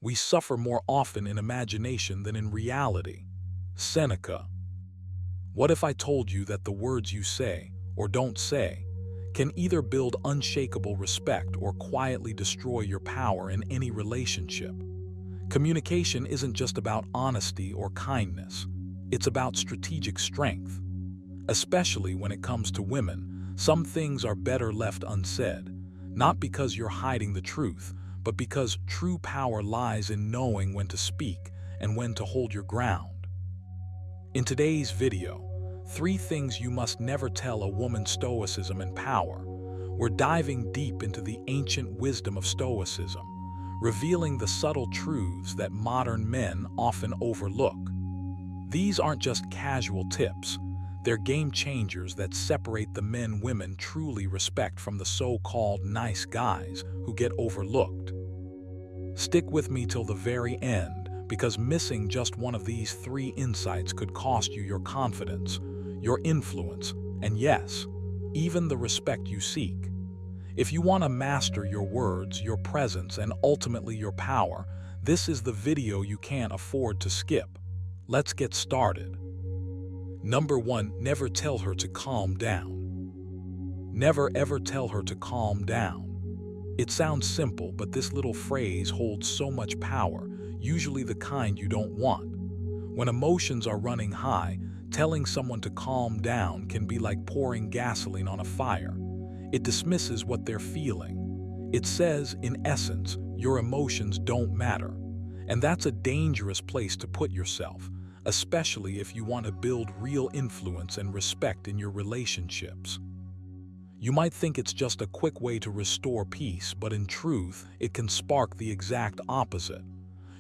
We suffer more often in imagination than in reality. Seneca. What if I told you that the words you say, or don't say, can either build unshakable respect or quietly destroy your power in any relationship? Communication isn't just about honesty or kindness. It's about strategic strength. Especially when it comes to women, some things are better left unsaid, not because you're hiding the truth, but because true power lies in knowing when to speak and when to hold your ground. In today's video, 3 things you must never tell a woman: Stoicism and power. We're diving deep into the ancient wisdom of Stoicism, revealing the subtle truths that modern men often overlook. These aren't just casual tips. They're game changers that separate the men women truly respect from the so-called nice guys who get overlooked. Stick with me till the very end, because missing just one of these 3 insights could cost you your confidence, your influence, and yes, even the respect you seek. If you want to master your words, your presence, and ultimately your power, this is the video you can't afford to skip. Let's get started. Number 1, never tell her to calm down. Never ever tell her to calm down. It sounds simple, but this little phrase holds so much power, usually the kind you don't want. When emotions are running high, telling someone to calm down can be like pouring gasoline on a fire. It dismisses what they're feeling. It says, in essence, your emotions don't matter. And that's a dangerous place to put yourself, especially if you want to build real influence and respect in your relationships. You might think it's just a quick way to restore peace, but in truth, it can spark the exact opposite.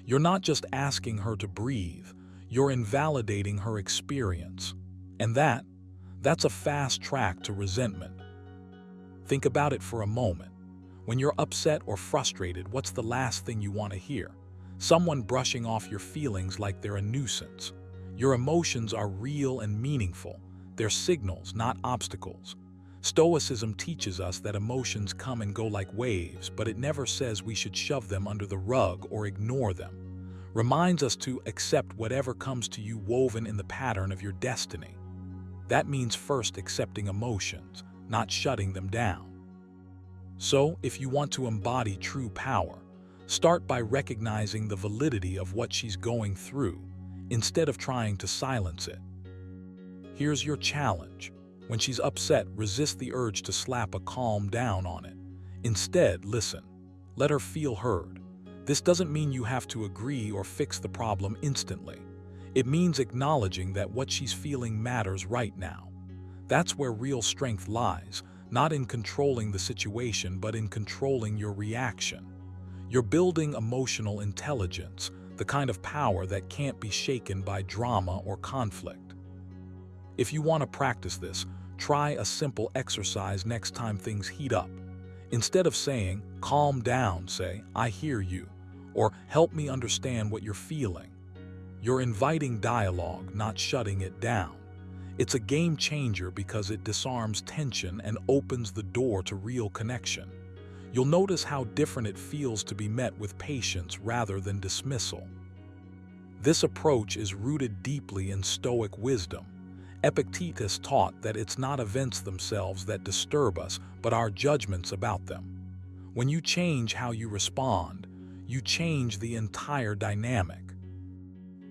You're not just asking her to breathe, you're invalidating her experience. And that's a fast track to resentment. Think about it for a moment. When you're upset or frustrated, what's the last thing you want to hear? Someone brushing off your feelings like they're a nuisance. Your emotions are real and meaningful. They're signals, not obstacles. Stoicism teaches us that emotions come and go like waves, but it never says we should shove them under the rug or ignore them. Reminds us to accept whatever comes to you woven in the pattern of your destiny. That means first accepting emotions, not shutting them down. So, if you want to embody true power, start by recognizing the validity of what she's going through, instead of trying to silence it. Here's your challenge. When she's upset, resist the urge to slap a calm down on it. Instead, listen. Let her feel heard. This doesn't mean you have to agree or fix the problem instantly. It means acknowledging that what she's feeling matters right now. That's where real strength lies, not in controlling the situation, but in controlling your reaction. You're building emotional intelligence, the kind of power that can't be shaken by drama or conflict. If you want to practice this, try a simple exercise next time things heat up. Instead of saying, "Calm down," say, "I hear you," or "Help me understand what you're feeling." You're inviting dialogue, not shutting it down. It's a game changer because it disarms tension and opens the door to real connection. You'll notice how different it feels to be met with patience rather than dismissal. This approach is rooted deeply in Stoic wisdom. Epictetus taught that it's not events themselves that disturb us, but our judgments about them. When you change how you respond, you change the entire dynamic.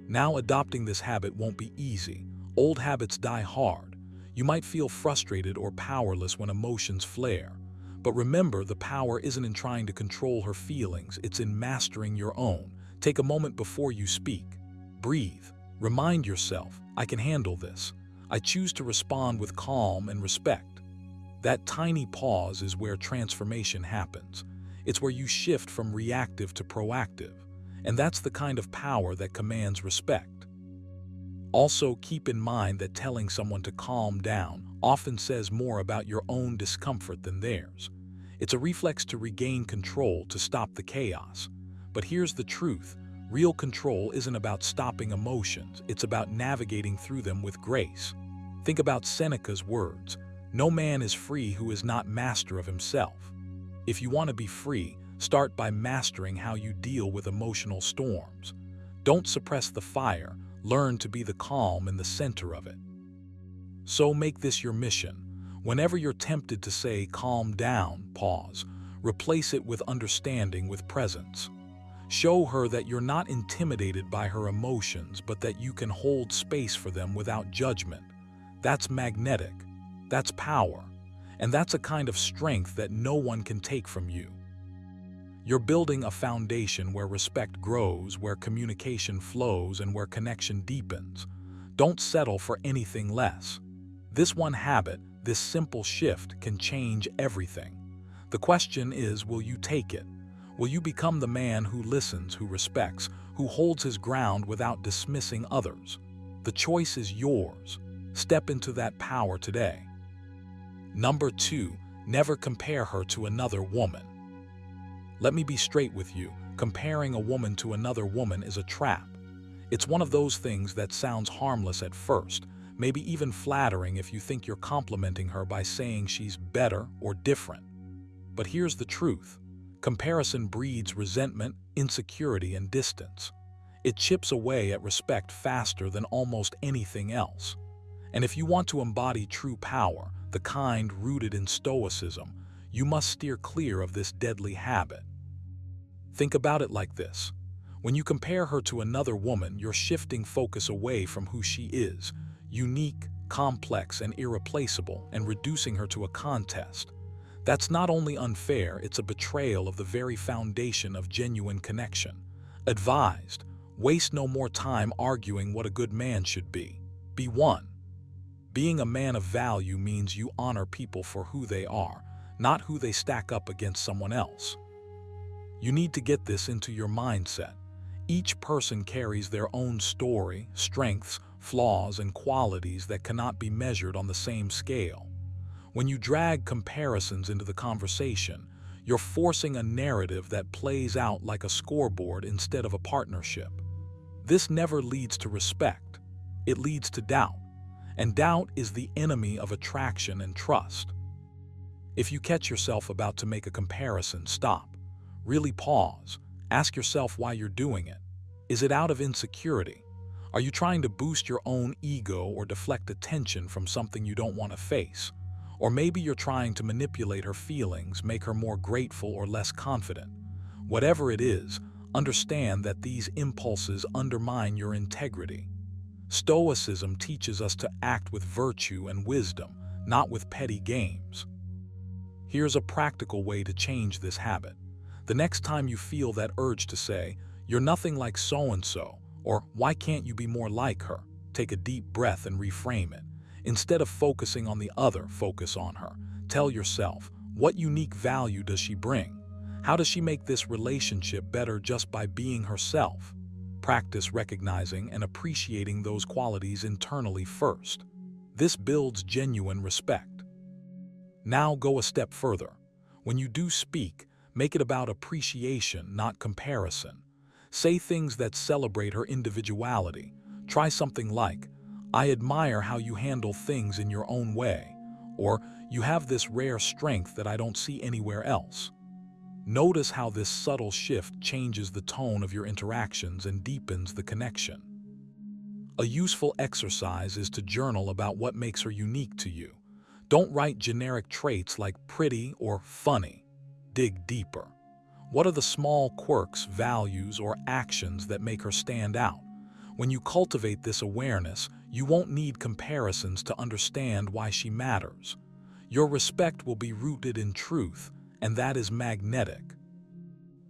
Now, adopting this habit won't be easy. Old habits die hard. You might feel frustrated or powerless when emotions flare. But remember, the power isn't in trying to control her feelings, it's in mastering your own. Take a moment before you speak. Breathe. Remind yourself, I can handle this. I choose to respond with calm and respect. That tiny pause is where transformation happens. It's where you shift from reactive to proactive. And that's the kind of power that commands respect. Also, keep in mind that telling someone to calm down often says more about your own discomfort than theirs. It's a reflex to regain control, to stop the chaos. But here's the truth. Real control isn't about stopping emotions, it's about navigating through them with grace. Think about Seneca's words, "No man is free who is not master of himself." If you want to be free, Start by mastering how you deal with emotional storms. Don't suppress the fire, learn to be the calm in the center of it. So make this your mission. Whenever you're tempted to say, calm down, pause. Replace it with understanding, with presence. Show her that you're not intimidated by her emotions, but that you can hold space for them without judgment. That's magnetic. That's power. And that's a kind of strength that no one can take from you. You're building a foundation where respect grows, where communication flows, and where connection deepens. Don't settle for anything less. This one habit, this simple shift, can change everything. The question is, will you take it? Will you become the man who listens, who respects, who holds his ground without dismissing others? The choice is yours. Step into that power today. Number 2, never compare her to another woman. Let me be straight with you. Comparing a woman to another woman is a trap. It's one of those things that sounds harmless at first, maybe even flattering if you think you're complimenting her by saying she's better or different. But here's the truth. Comparison breeds resentment, insecurity, and distance. It chips away at respect faster than almost anything else. And if you want to embody true power, the kind rooted in Stoicism, you must steer clear of this deadly habit. Think about it like this. When you compare her to another woman, you're shifting focus away from who she is, unique, complex, and irreplaceable, and reducing her to a contest. That's not only unfair, it's a betrayal of the very foundation of genuine connection. Advised, waste no more time arguing what a good man should be. Be one. Being a man of value means you honor people for who they are, not who they stack up against someone else. You need to get this into your mindset. Each person carries their own story, strengths, flaws, and qualities that cannot be measured on the same scale. When you drag comparisons into the conversation, you're forcing a narrative that plays out like a scoreboard instead of a partnership. This never leads to respect. It leads to doubt. And doubt is the enemy of attraction and trust. If you catch yourself about to make a comparison, stop. Really pause. Ask yourself why you're doing it. Is it out of insecurity? Are you trying to boost your own ego or deflect attention from something you don't want to face? Or maybe you're trying to manipulate her feelings, make her more grateful or less confident. Whatever it is, understand that these impulses undermine your integrity. Stoicism teaches us to act with virtue and wisdom, not with petty games. Here's a practical way to change this habit. The next time you feel that urge to say, "You're nothing like so-and-so," or "Why can't you be more like her?" take a deep breath and reframe it. Instead of focusing on the other, focus on her. Tell yourself, what unique value does she bring? How does she make this relationship better just by being herself? Practice recognizing and appreciating those qualities internally first. This builds genuine respect. Now go a step further. When you do speak, make it about appreciation, not comparison. Say things that celebrate her individuality. Try something like, "I admire how you handle things in your own way," or "You have this rare strength that I don't see anywhere else." Notice how this subtle shift changes the tone of your interactions and deepens the connection. A useful exercise is to journal about what makes her unique to you. Don't write generic traits like pretty or funny. Dig deeper. What are the small quirks, values, or actions that make her stand out? When you cultivate this awareness, you won't need comparisons to understand why she matters. Your respect will be rooted in truth, and that is magnetic.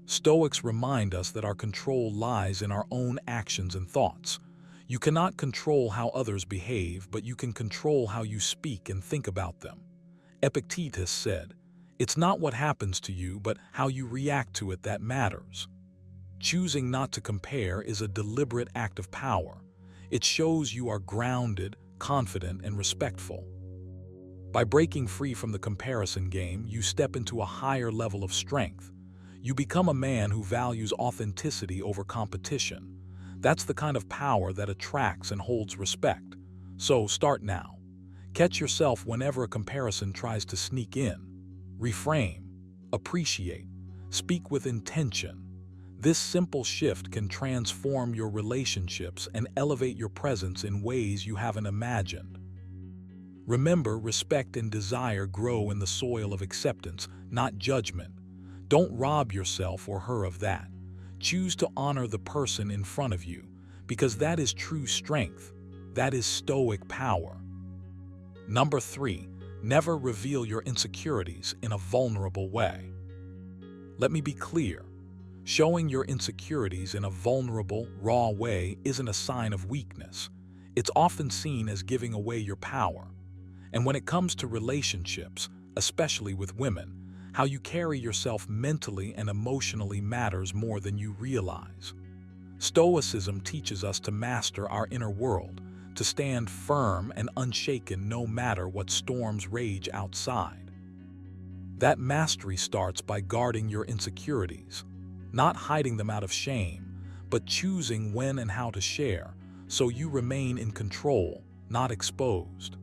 Stoics remind us that our control lies in our own actions and thoughts. You cannot control how others behave, but you can control how you speak and think about them. Epictetus said, "It's not what happens to you, but how you react to it that matters." Choosing not to compare is a deliberate act of power. It shows you are grounded, confident, and respectful. By breaking free from the comparison game, you step into a higher level of strength. You become a man who values authenticity over competition. That's the kind of power that attracts and holds respect. So start now. Catch yourself whenever a comparison tries to sneak in. Reframe. Appreciate. Speak with intention. This simple shift can transform your relationships and elevate your presence in ways you haven't imagined. Remember, respect and desire grow in the soil of acceptance, not judgment. Don't rob yourself or her of that. Choose to honor the person in front of you, because that is true strength. That is Stoic power. Number 3, never reveal your insecurities in a vulnerable way. Let me be clear. Showing your insecurities in a vulnerable, raw way isn't a sign of weakness. It's often seen as giving away your power. And when it comes to relationships, especially with women, how you carry yourself mentally and emotionally matters more than you realize. Stoicism teaches us to master our inner world, to stand firm and unshaken no matter what storms rage outside. That mastery starts by guarding your insecurities, not hiding them out of shame, but choosing when and how to share, so you remain in control, not exposed.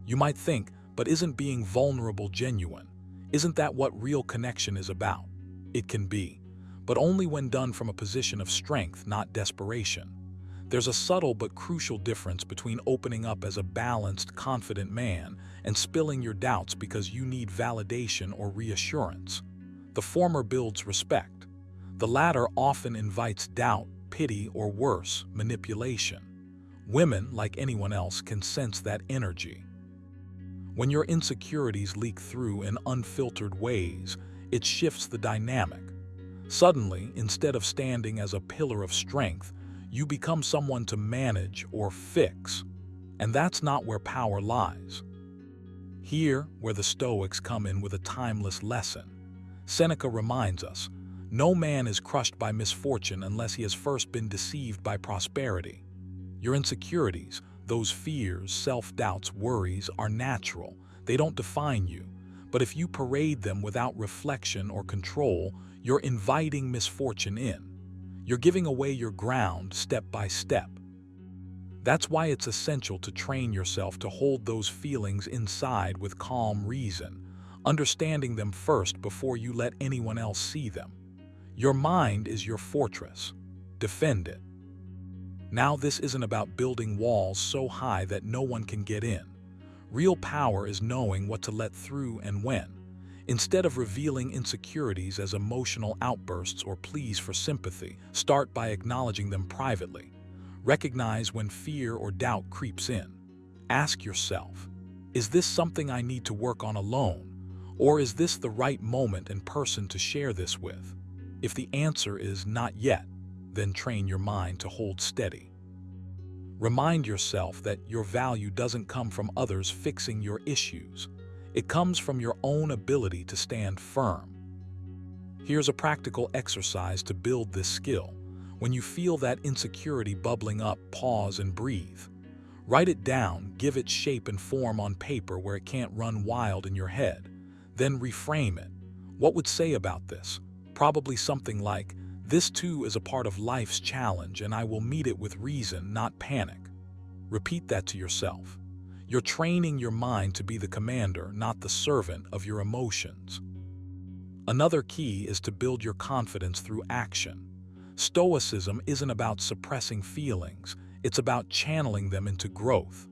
You might think, but isn't being vulnerable genuine? Isn't that what real connection is about? It can be, but only when done from a position of strength, not desperation. There's a subtle but crucial difference between opening up as a balanced, confident man and spilling your doubts because you need validation or reassurance. The former builds respect. The latter often invites doubt, pity, or worse, manipulation. Women, like anyone else, can sense that energy. When your insecurities leak through in unfiltered ways, it shifts the dynamic. Suddenly, instead of standing as a pillar of strength, you become someone to manage or fix. And that's not where power lies. Here, where the Stoics come in with a timeless lesson. Seneca reminds us, no man is crushed by misfortune unless he has first been deceived by prosperity. Your insecurities, those fears, self-doubts, worries, are natural. They don't define you. But if you parade them without reflection or control, you're inviting misfortune in. You're giving away your ground step by step. That's why it's essential to train yourself to hold those feelings inside with calm reason, understanding them first before you let anyone else see them. Your mind is your fortress. Defend it. Now, this isn't about building walls so high that no one can get in. Real power is knowing what to let through and when. Instead of revealing insecurities as emotional outbursts or pleas for sympathy, start by acknowledging them privately. Recognize when fear or doubt creeps in. Ask yourself, is this something I need to work on alone? Or is this the right moment and person to share this with? If the answer is not yet, then train your mind to hold steady. Remind yourself that your value doesn't come from others fixing your issues. It comes from your own ability to stand firm. Here's a practical exercise to build this skill. When you feel that insecurity bubbling up, pause and breathe. Write it down, give it shape and form on paper where it can't run wild in your head. Then reframe it. What would say about this? Probably something like, this too is a part of life's challenge and I will meet it with reason, not panic. Repeat that to yourself. You're training your mind to be the commander, not the servant of your emotions. Another key is to build your confidence through action. Stoicism isn't about suppressing feelings, it's about channeling them into growth.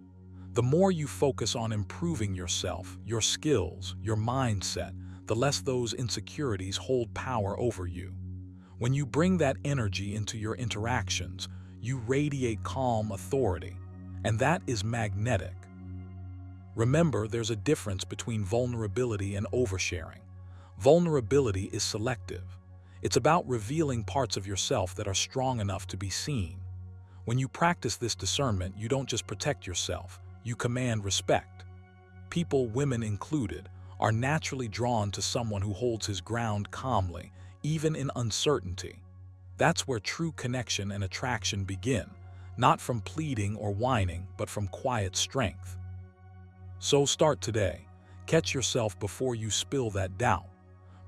The more you focus on improving yourself, your skills, your mindset, the less those insecurities hold power over you. When you bring that energy into your interactions, you radiate calm authority, and that is magnetic. Remember, there's a difference between vulnerability and oversharing. Vulnerability is selective. It's about revealing parts of yourself that are strong enough to be seen. When you practice this discernment, you don't just protect yourself, you command respect. People, women included, are naturally drawn to someone who holds his ground calmly, even in uncertainty. That's where true connection and attraction begin, not from pleading or whining, but from quiet strength. So start today. Catch yourself before you spill that doubt.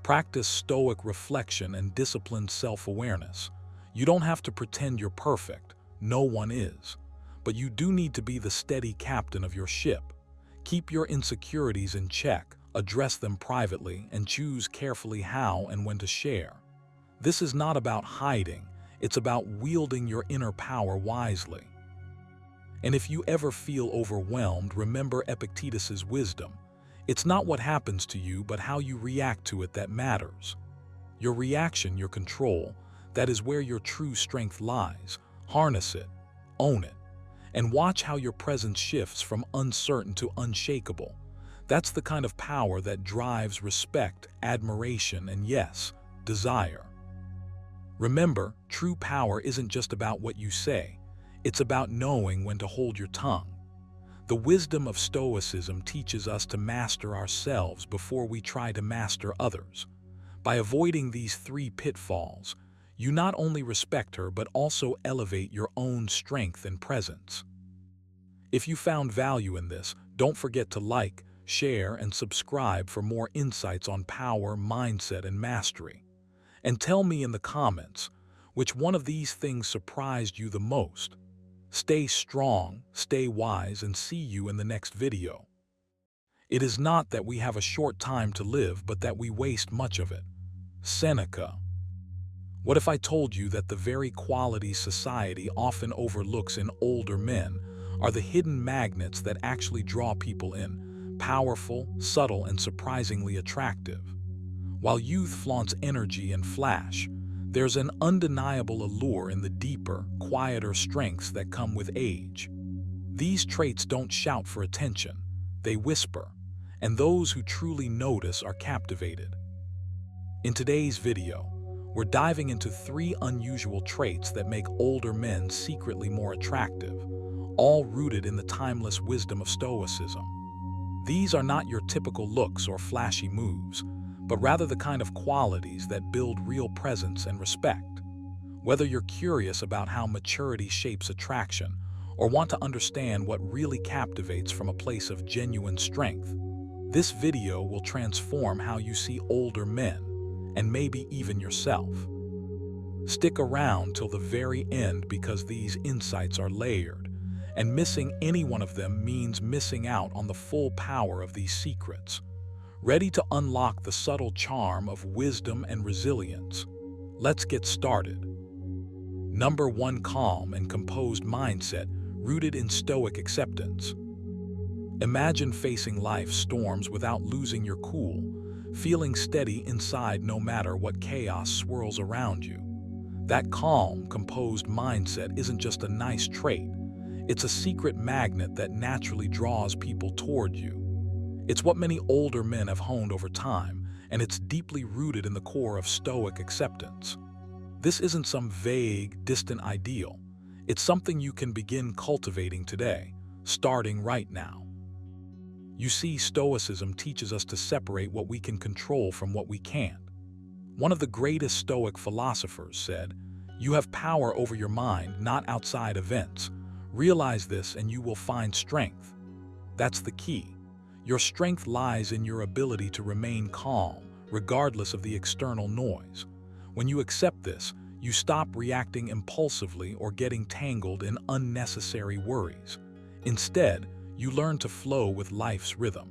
Practice stoic reflection and disciplined self-awareness. You don't have to pretend you're perfect. No one is. But you do need to be the steady captain of your ship. Keep your insecurities in check. address them privately, and choose carefully how and when to share. This is not about hiding, it's about wielding your inner power wisely. And if you ever feel overwhelmed, remember Epictetus's wisdom. It's not what happens to you, but how you react to it that matters. Your reaction, your control, that is where your true strength lies. Harness it, own it, and watch how your presence shifts from uncertain to unshakable. That's the kind of power that drives respect, admiration, and yes, desire. Remember, true power isn't just about what you say. It's about knowing when to hold your tongue. The wisdom of Stoicism teaches us to master ourselves before we try to master others. By avoiding these 3 pitfalls, you not only respect her but also elevate your own strength and presence. If you found value in this, don't forget to like, share, and subscribe for more insights on power, mindset, and mastery. And tell me in the comments, which one of these things surprised you the most? Stay strong, stay wise, and see you in the next video. It is not that we have a short time to live, but that we waste much of it. Seneca. What if I told you that the very qualities society often overlooks in older men are the hidden magnets that actually draw people in, powerful, subtle, and surprisingly attractive? While youth flaunts energy and flash, there's an undeniable allure in the deeper, quieter strengths that come with age. These traits don't shout for attention, they whisper, and those who truly notice are captivated. In today's video, we're diving into 3 unusual traits that make older men secretly more attractive, all rooted in the timeless wisdom of Stoicism. These are not your typical looks or flashy moves, but rather the kind of qualities that build real presence and respect. Whether you're curious about how maturity shapes attraction or want to understand what really captivates from a place of genuine strength, this video will transform how you see older men, and maybe even yourself. Stick around till the very end because these insights are layered, and missing any one of them means missing out on the full power of these secrets. Ready to unlock the subtle charm of wisdom and resilience? Let's get started. Number 1. Calm and composed mindset rooted in Stoic acceptance. Imagine facing life's storms without losing your cool, feeling steady inside no matter what chaos swirls around you. That calm, composed mindset isn't just a nice trait, it's a secret magnet that naturally draws people toward you. It's what many older men have honed over time, and it's deeply rooted in the core of Stoic acceptance. This isn't some vague, distant ideal. It's something you can begin cultivating today, starting right now. You see, Stoicism teaches us to separate what we can control from what we can't. One of the greatest Stoic philosophers said, "You have power over your mind, not outside events. Realize this and you will find strength." That's the key. Your strength lies in your ability to remain calm, regardless of the external noise. When you accept this, you stop reacting impulsively or getting tangled in unnecessary worries. Instead, you learn to flow with life's rhythm.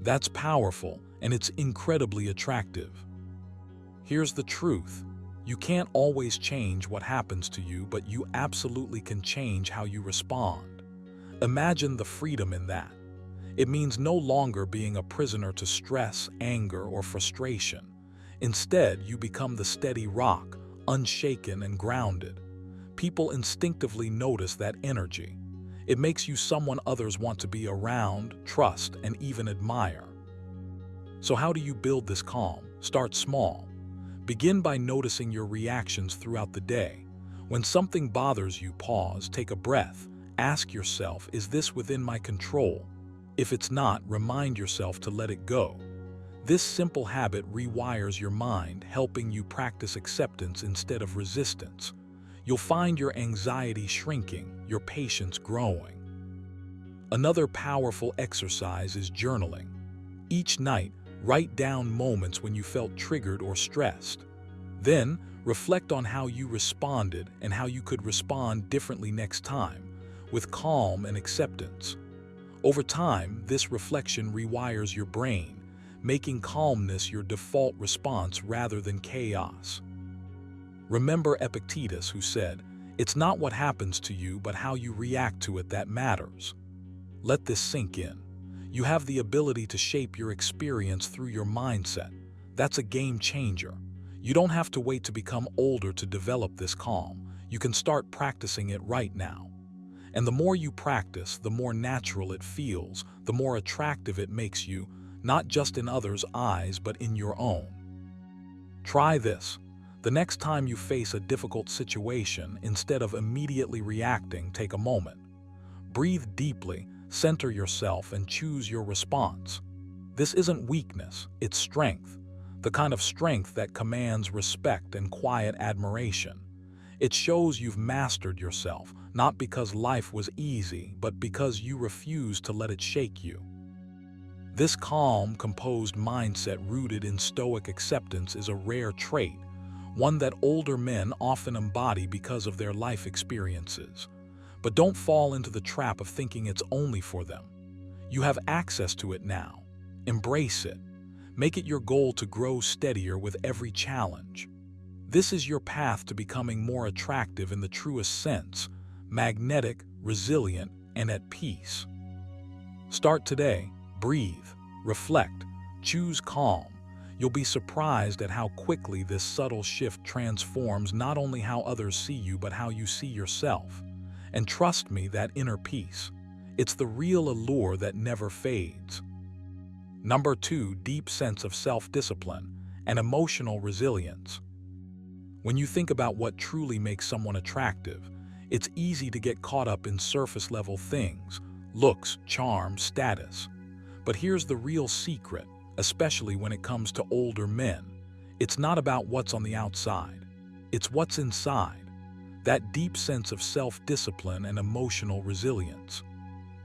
That's powerful, and it's incredibly attractive. Here's the truth. You can't always change what happens to you, but you absolutely can change how you respond. Imagine the freedom in that. It means no longer being a prisoner to stress, anger, or frustration. Instead, you become the steady rock, unshaken and grounded. People instinctively notice that energy. It makes you someone others want to be around, trust, and even admire. So how do you build this calm? Start small. Begin by noticing your reactions throughout the day. When something bothers you, pause, take a breath. Ask yourself, is this within my control? If it's not, remind yourself to let it go. This simple habit rewires your mind, helping you practice acceptance instead of resistance. You'll find your anxiety shrinking, your patience growing. Another powerful exercise is journaling. Each night, write down moments when you felt triggered or stressed. Then, reflect on how you responded and how you could respond differently next time, with calm and acceptance. Over time, this reflection rewires your brain, making calmness your default response rather than chaos. Remember Epictetus, who said, "It's not what happens to you, but how you react to it that matters." Let this sink in. You have the ability to shape your experience through your mindset. That's a game changer. You don't have to wait to become older to develop this calm. You can start practicing it right now. And the more you practice, the more natural it feels, the more attractive it makes you, not just in others' eyes, but in your own. Try this. The next time you face a difficult situation, instead of immediately reacting, take a moment. Breathe deeply, center yourself, and choose your response. This isn't weakness, it's strength. The kind of strength that commands respect and quiet admiration. It shows you've mastered yourself, not because life was easy, but because you refused to let it shake you. This calm, composed mindset rooted in Stoic acceptance is a rare trait, one that older men often embody because of their life experiences. But don't fall into the trap of thinking it's only for them. You have access to it now. Embrace it. Make it your goal to grow steadier with every challenge. This is your path to becoming more attractive in the truest sense, magnetic, resilient, and at peace. Start today. Breathe, reflect, choose calm. You'll be surprised at how quickly this subtle shift transforms not only how others see you, but how you see yourself. And trust me, that inner peace, it's the real allure that never fades. Number 2, deep sense of self-discipline and emotional resilience. When you think about what truly makes someone attractive, it's easy to get caught up in surface-level things, looks, charm, status. But here's the real secret, especially when it comes to older men. It's not about what's on the outside. It's what's inside. That deep sense of self-discipline and emotional resilience.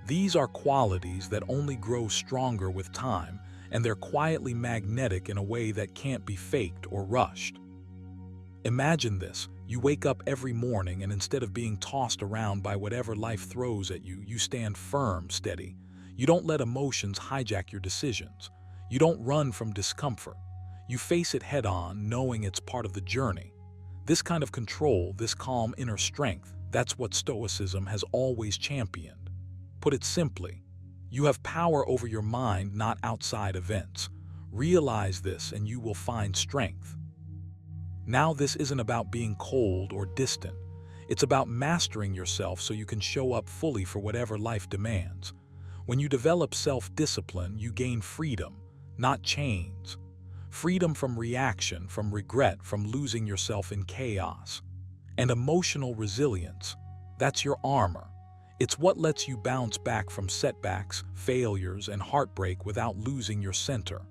These are qualities that only grow stronger with time, and they're quietly magnetic in a way that can't be faked or rushed. Imagine this. You wake up every morning, and instead of being tossed around by whatever life throws at you, you stand firm, steady. You don't let emotions hijack your decisions. You don't run from discomfort. You face it head-on, knowing it's part of the journey. This kind of control, this calm inner strength, that's what Stoicism has always championed. Put it simply, you have power over your mind, not outside events. Realize this and you will find strength. Now, this isn't about being cold or distant. It's about mastering yourself so you can show up fully for whatever life demands. When you develop self-discipline, you gain freedom, not chains. Freedom from reaction, from regret, from losing yourself in chaos. And emotional resilience, that's your armor. It's what lets you bounce back from setbacks, failures, and heartbreak without losing your center.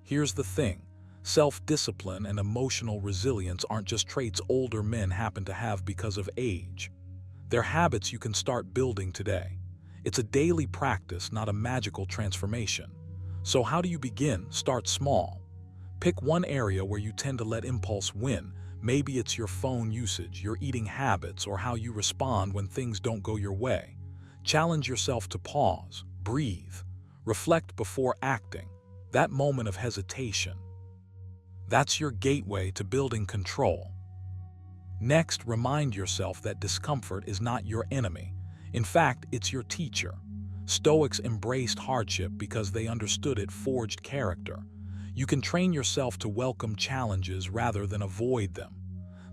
Here's the thing. Self-discipline and emotional resilience aren't just traits older men happen to have because of age. They're habits you can start building today. It's a daily practice, not a magical transformation. So how do you begin? Start small. Pick one area where you tend to let impulse win. Maybe it's your phone usage, your eating habits, or how you respond when things don't go your way. Challenge yourself to pause, breathe, reflect before acting. That moment of hesitation. That's your gateway to building control. Next, remind yourself that discomfort is not your enemy. In fact, it's your teacher. Stoics embraced hardship because they understood it forged character. You can train yourself to welcome challenges rather than avoid them.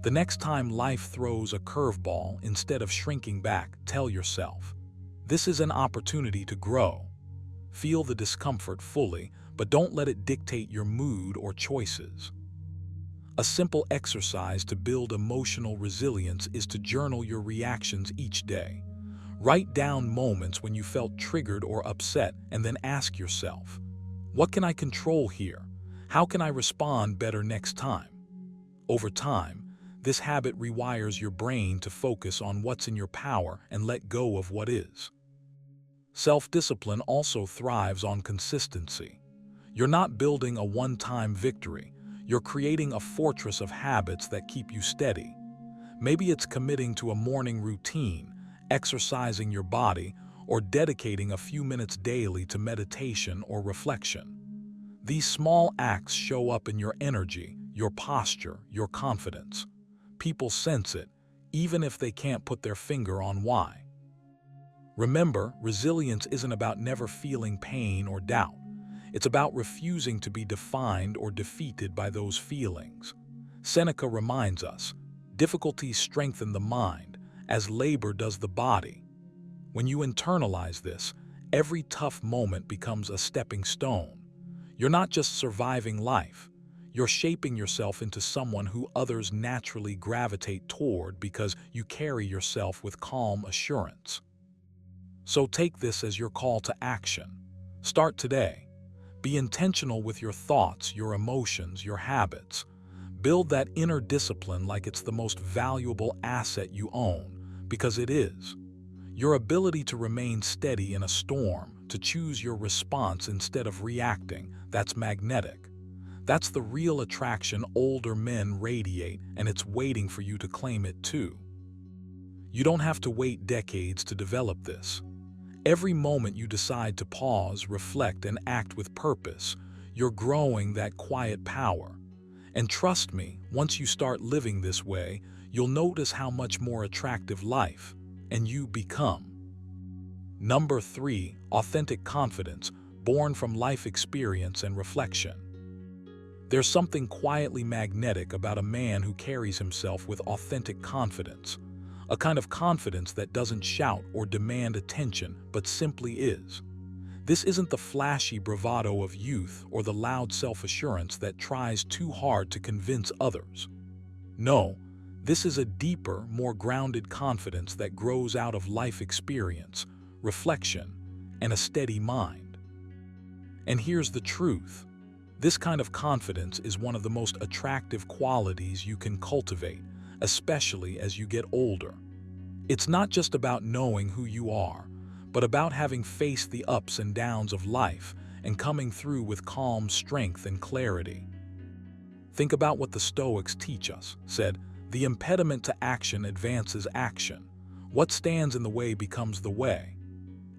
The next time life throws a curveball, instead of shrinking back, tell yourself, this is an opportunity to grow. Feel the discomfort fully, but don't let it dictate your mood or choices. A simple exercise to build emotional resilience is to journal your reactions each day. Write down moments when you felt triggered or upset, and then ask yourself, what can I control here? How can I respond better next time? Over time, this habit rewires your brain to focus on what's in your power and let go of what is. Self-discipline also thrives on consistency. You're not building a one-time victory. You're creating a fortress of habits that keep you steady. Maybe it's committing to a morning routine, exercising your body, or dedicating a few minutes daily to meditation or reflection. These small acts show up in your energy, your posture, your confidence. People sense it, even if they can't put their finger on why. Remember, resilience isn't about never feeling pain or doubt. It's about refusing to be defined or defeated by those feelings. Seneca reminds us, difficulties strengthen the mind, as labor does the body. When you internalize this, every tough moment becomes a stepping stone. You're not just surviving life, you're shaping yourself into someone who others naturally gravitate toward because you carry yourself with calm assurance. So take this as your call to action. Start today. Be intentional with your thoughts, your emotions, your habits. Build that inner discipline like it's the most valuable asset you own, because it is. Your ability to remain steady in a storm, to choose your response instead of reacting, that's magnetic. That's the real attraction older men radiate, and it's waiting for you to claim it too. You don't have to wait decades to develop this. Every moment you decide to pause, reflect, and act with purpose, you're growing that quiet power. And trust me, once you start living this way, you'll notice how much more attractive life and you become. Number 3, authentic confidence, born from life experience and reflection. There's something quietly magnetic about a man who carries himself with authentic confidence, a kind of confidence that doesn't shout or demand attention, but simply is. This isn't the flashy bravado of youth or the loud self-assurance that tries too hard to convince others. No, this is a deeper, more grounded confidence that grows out of life experience, reflection, and a steady mind. And here's the truth. This kind of confidence is one of the most attractive qualities you can cultivate, especially as you get older. It's not just about knowing who you are, but about having faced the ups and downs of life and coming through with calm strength and clarity. Think about what the Stoics teach us, said, "The impediment to action advances action. What stands in the way becomes the way."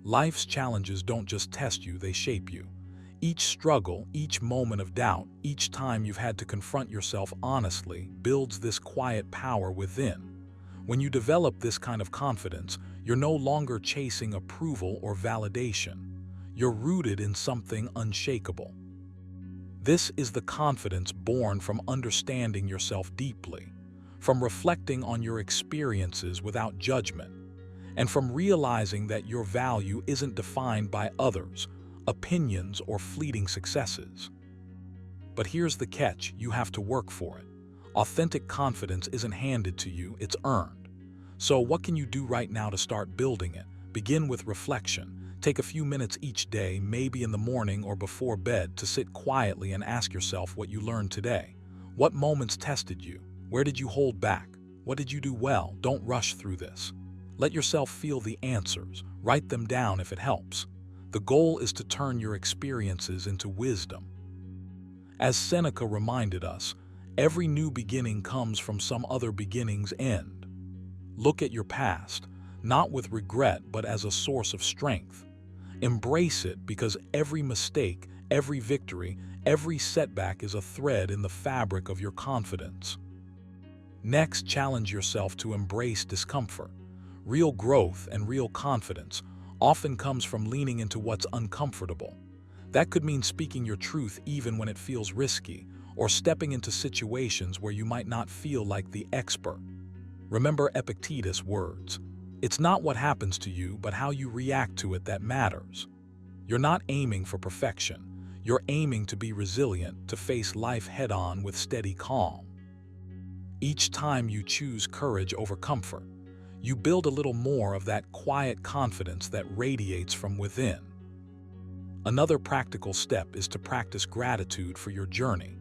Life's challenges don't just test you, they shape you. Each struggle, each moment of doubt, each time you've had to confront yourself honestly builds this quiet power within. When you develop this kind of confidence, you're no longer chasing approval or validation. You're rooted in something unshakable. This is the confidence born from understanding yourself deeply, from reflecting on your experiences without judgment, and from realizing that your value isn't defined by others, opinions, or fleeting successes. But here's the catch, you have to work for it. Authentic confidence isn't handed to you, it's earned. So what can you do right now to start building it? Begin with reflection. Take a few minutes each day, maybe in the morning or before bed, to sit quietly and ask yourself what you learned today. What moments tested you? Where did you hold back? What did you do well? Don't rush through this. Let yourself feel the answers. Write them down if it helps. The goal is to turn your experiences into wisdom. As Seneca reminded us, every new beginning comes from some other beginning's end. Look at your past, not with regret, but as a source of strength. Embrace it, because every mistake, every victory, every setback is a thread in the fabric of your confidence. Next, challenge yourself to embrace discomfort. Real growth and real confidence often comes from leaning into what's uncomfortable. That could mean speaking your truth even when it feels risky, or stepping into situations where you might not feel like the expert. Remember Epictetus' words, "It's not what happens to you, but how you react to it that matters." You're not aiming for perfection. You're aiming to be resilient, to face life head-on with steady calm. Each time you choose courage over comfort, you build a little more of that quiet confidence that radiates from within. Another practical step is to practice gratitude for your journey.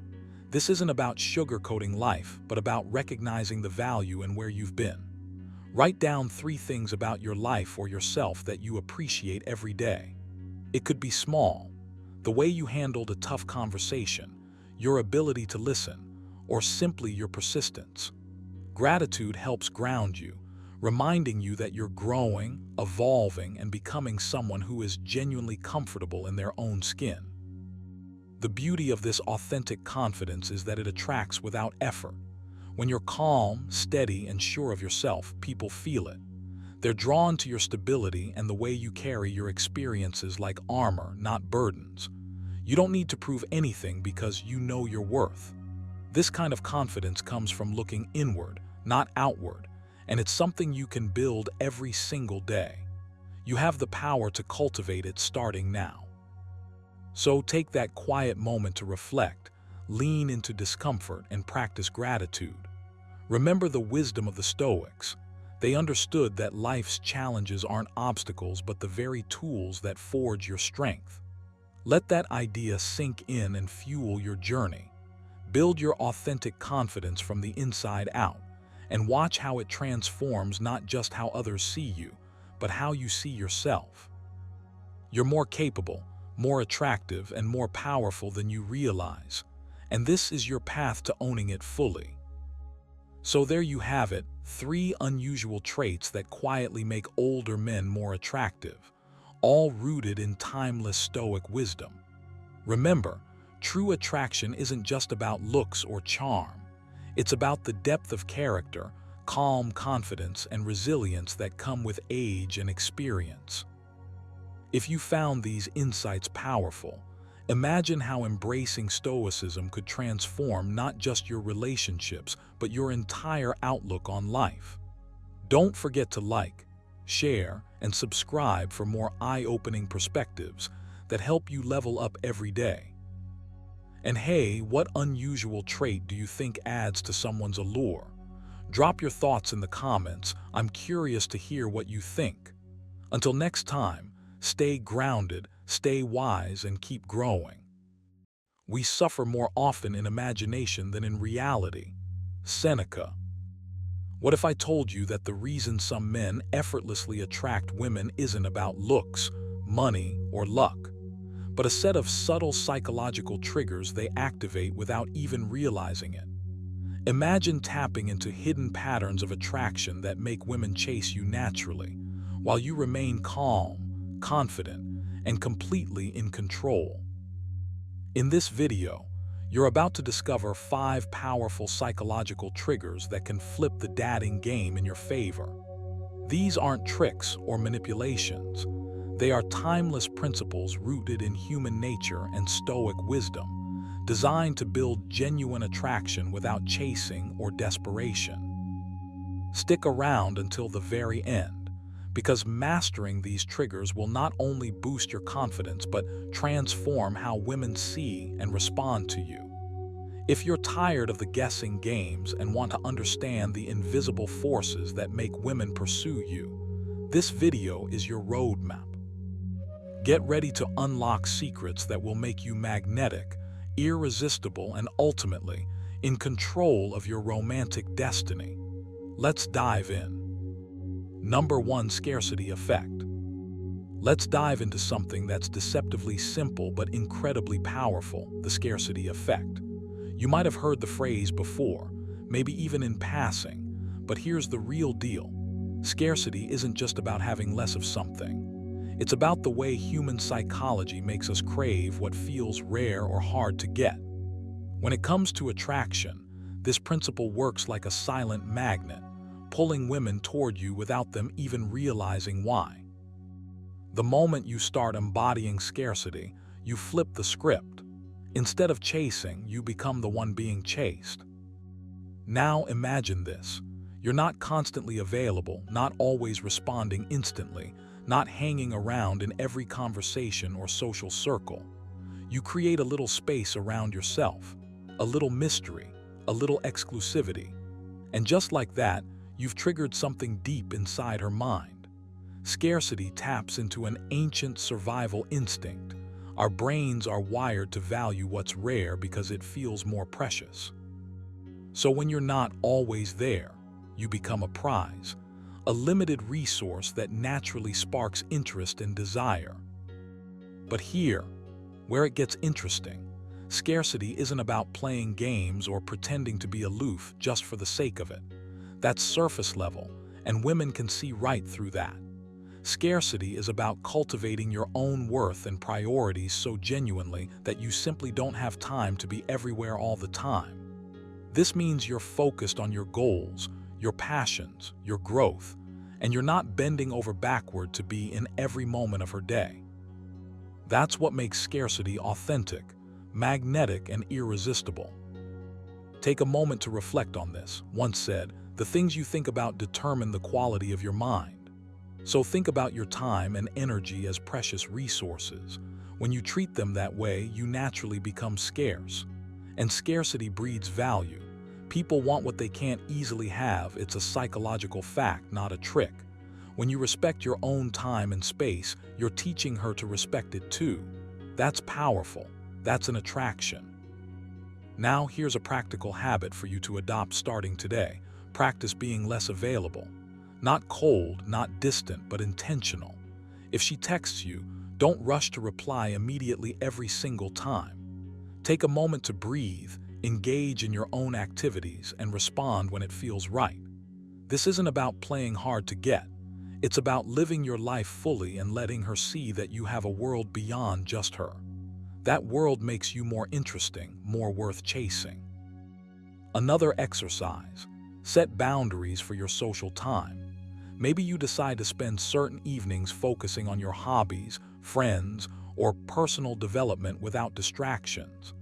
This isn't about sugarcoating life, but about recognizing the value in where you've been. Write down 3 things about your life or yourself that you appreciate every day. It could be small, the way you handled a tough conversation, your ability to listen, or simply your persistence. Gratitude helps ground you, reminding you that you're growing, evolving, and becoming someone who is genuinely comfortable in their own skin. The beauty of this authentic confidence is that it attracts without effort. When you're calm, steady, and sure of yourself, people feel it. They're drawn to your stability and the way you carry your experiences like armor, not burdens. You don't need to prove anything because you know your worth. This kind of confidence comes from looking inward, not outward, and it's something you can build every single day. You have the power to cultivate it starting now. So take that quiet moment to reflect, lean into discomfort, and practice gratitude. Remember the wisdom of the Stoics. They understood that life's challenges aren't obstacles but the very tools that forge your strength. Let that idea sink in and fuel your journey. Build your authentic confidence from the inside out, and watch how it transforms not just how others see you, but how you see yourself. You're more capable, more attractive, and more powerful than you realize, and this is your path to owning it fully. So there you have it, 3 unusual traits that quietly make older men more attractive, all rooted in timeless Stoic wisdom. Remember, true attraction isn't just about looks or charm. It's about the depth of character, calm confidence, and resilience that come with age and experience. If you found these insights powerful, imagine how embracing Stoicism could transform not just your relationships, but your entire outlook on life. Don't forget to like, share, and subscribe for more eye-opening perspectives that help you level up every day. And hey, what unusual trait do you think adds to someone's allure? Drop your thoughts in the comments. I'm curious to hear what you think. Until next time, stay grounded, stay wise, and keep growing. We suffer more often in imagination than in reality. Seneca. What if I told you that the reason some men effortlessly attract women isn't about looks, money, or luck, but a set of subtle psychological triggers they activate without even realizing it? Imagine tapping into hidden patterns of attraction that make women chase you naturally, while you remain calm, confident, and completely in control. In this video, you're about to discover 5 powerful psychological triggers that can flip the dating game in your favor. These aren't tricks or manipulations. They are timeless principles rooted in human nature and Stoic wisdom, designed to build genuine attraction without chasing or desperation. Stick around until the very end, because mastering these triggers will not only boost your confidence but transform how women see and respond to you. If you're tired of the guessing games and want to understand the invisible forces that make women pursue you, this video is your roadmap. Get ready to unlock secrets that will make you magnetic, irresistible, and ultimately in control of your romantic destiny. Let's dive in. Number 1, scarcity effect. Let's dive into something that's deceptively simple but incredibly powerful: the scarcity effect. You might have heard the phrase before, maybe even in passing, but here's the real deal. Scarcity isn't just about having less of something. It's about the way human psychology makes us crave what feels rare or hard to get. When it comes to attraction, this principle works like a silent magnet, pulling women toward you without them even realizing why. The moment you start embodying scarcity, you flip the script. Instead of chasing, you become the one being chased. Now imagine this. You're not constantly available, not always responding instantly, not hanging around in every conversation or social circle. You create a little space around yourself, a little mystery, a little exclusivity. And just like that, you've triggered something deep inside her mind. Scarcity taps into an ancient survival instinct. Our brains are wired to value what's rare because it feels more precious. So when you're not always there, you become a prize, a limited resource that naturally sparks interest and desire. But here, where it gets interesting, scarcity isn't about playing games or pretending to be aloof just for the sake of it. That's surface level, and women can see right through that. Scarcity is about cultivating your own worth and priorities so genuinely that you simply don't have time to be everywhere all the time. This means you're focused on your goals, your passions, your growth, and you're not bending over backward to be in every moment of her day. That's what makes scarcity authentic, magnetic, and irresistible. Take a moment to reflect on this. Once said, the things you think about determine the quality of your mind. So think about your time and energy as precious resources. When you treat them that way, you naturally become scarce. And scarcity breeds value. People want what they can't easily have. It's a psychological fact, not a trick. When you respect your own time and space, you're teaching her to respect it too. That's powerful. That's an attraction. Now, here's a practical habit for you to adopt starting today. Practice being less available. Not cold, not distant, but intentional. If she texts you, don't rush to reply immediately every single time. Take a moment to breathe, engage in your own activities, and respond when it feels right. This isn't about playing hard to get. It's about living your life fully and letting her see that you have a world beyond just her. That world makes you more interesting, more worth chasing. Another exercise: set boundaries for your social time. Maybe you decide to spend certain evenings focusing on your hobbies, friends, or personal development without distractions.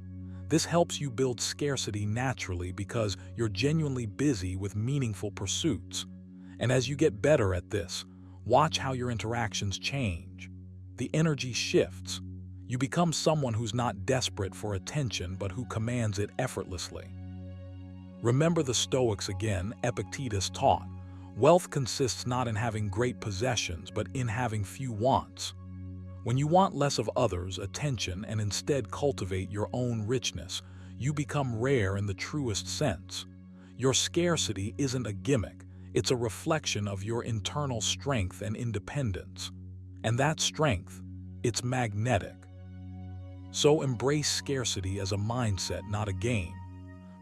This helps you build scarcity naturally because you're genuinely busy with meaningful pursuits. And as you get better at this, watch how your interactions change. The energy shifts. You become someone who's not desperate for attention but who commands it effortlessly. Remember the Stoics again. Epictetus taught, wealth consists not in having great possessions but in having few wants. When you want less of others' attention and instead cultivate your own richness, you become rare in the truest sense. Your scarcity isn't a gimmick, it's a reflection of your internal strength and independence. And that strength, it's magnetic. So embrace scarcity as a mindset, not a game.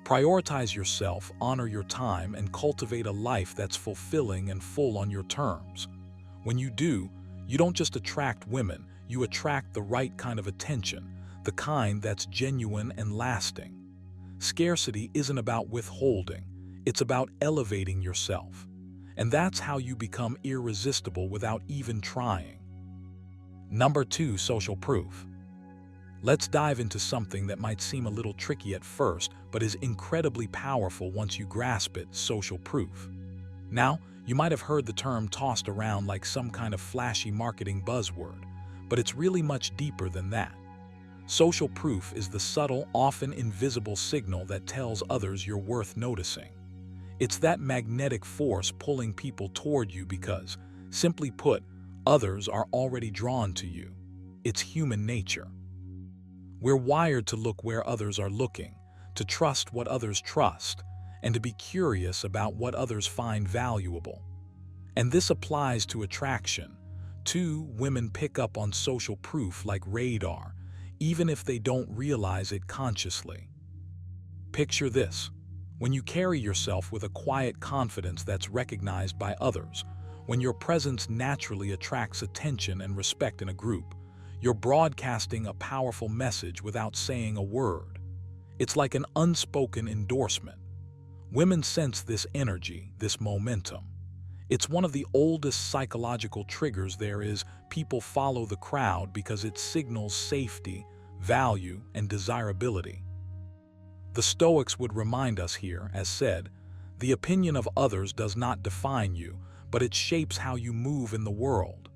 Prioritize yourself, honor your time, and cultivate a life that's fulfilling and full on your terms. When you do, you don't just attract women, you attract the right kind of attention, the kind that's genuine and lasting. Scarcity isn't about withholding, it's about elevating yourself. And that's how you become irresistible without even trying. Number 2, social proof. Let's dive into something that might seem a little tricky at first, but is incredibly powerful once you grasp it: social proof. Now, you might have heard the term tossed around like some kind of flashy marketing buzzword, but it's really much deeper than that. Social proof is the subtle, often invisible signal that tells others you're worth noticing. It's that magnetic force pulling people toward you because, simply put, others are already drawn to you. It's human nature. We're wired to look where others are looking, to trust what others trust, and to be curious about what others find valuable. And this applies to attraction. Too, women pick up on social proof like radar, even if they don't realize it consciously. Picture this: when you carry yourself with a quiet confidence that's recognized by others, when your presence naturally attracts attention and respect in a group, you're broadcasting a powerful message without saying a word. It's like an unspoken endorsement. Women sense this energy, this momentum. It's one of the oldest psychological triggers there is. People follow the crowd because it signals safety, value, and desirability. The Stoics would remind us here, as said, the opinion of others does not define you, but it shapes how you move in the world.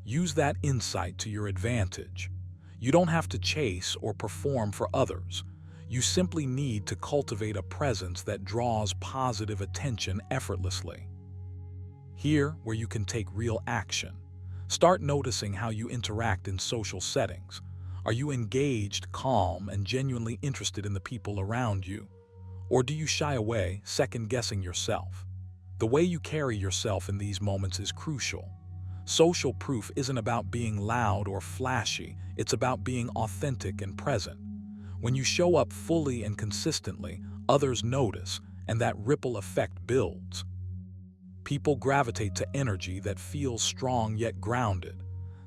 Use that insight to your advantage. You don't have to chase or perform for others. You simply need to cultivate a presence that draws positive attention effortlessly. Here, where you can take real action. Start noticing how you interact in social settings. Are you engaged, calm, and genuinely interested in the people around you? Or do you shy away, second-guessing yourself? The way you carry yourself in these moments is crucial. Social proof isn't about being loud or flashy, it's about being authentic and present. When you show up fully and consistently, others notice, and that ripple effect builds. People gravitate to energy that feels strong yet grounded.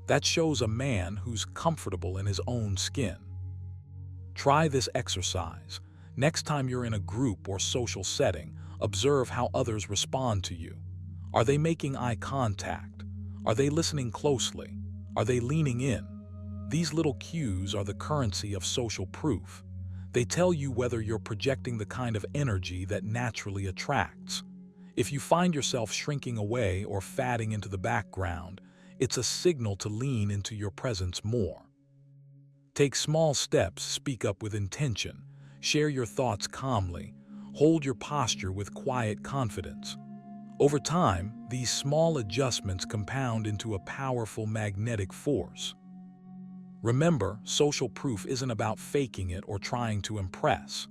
That shows a man who's comfortable in his own skin. Try this exercise. Next time you're in a group or social setting, observe how others respond to you. Are they making eye contact? Are they listening closely? Are they leaning in? These little cues are the currency of social proof. They tell you whether you're projecting the kind of energy that naturally attracts. If you find yourself shrinking away or fading into the background, it's a signal to lean into your presence more. Take small steps, speak up with intention, share your thoughts calmly, hold your posture with quiet confidence. Over time, these small adjustments compound into a powerful magnetic force. Remember, social proof isn't about faking it or trying to impress.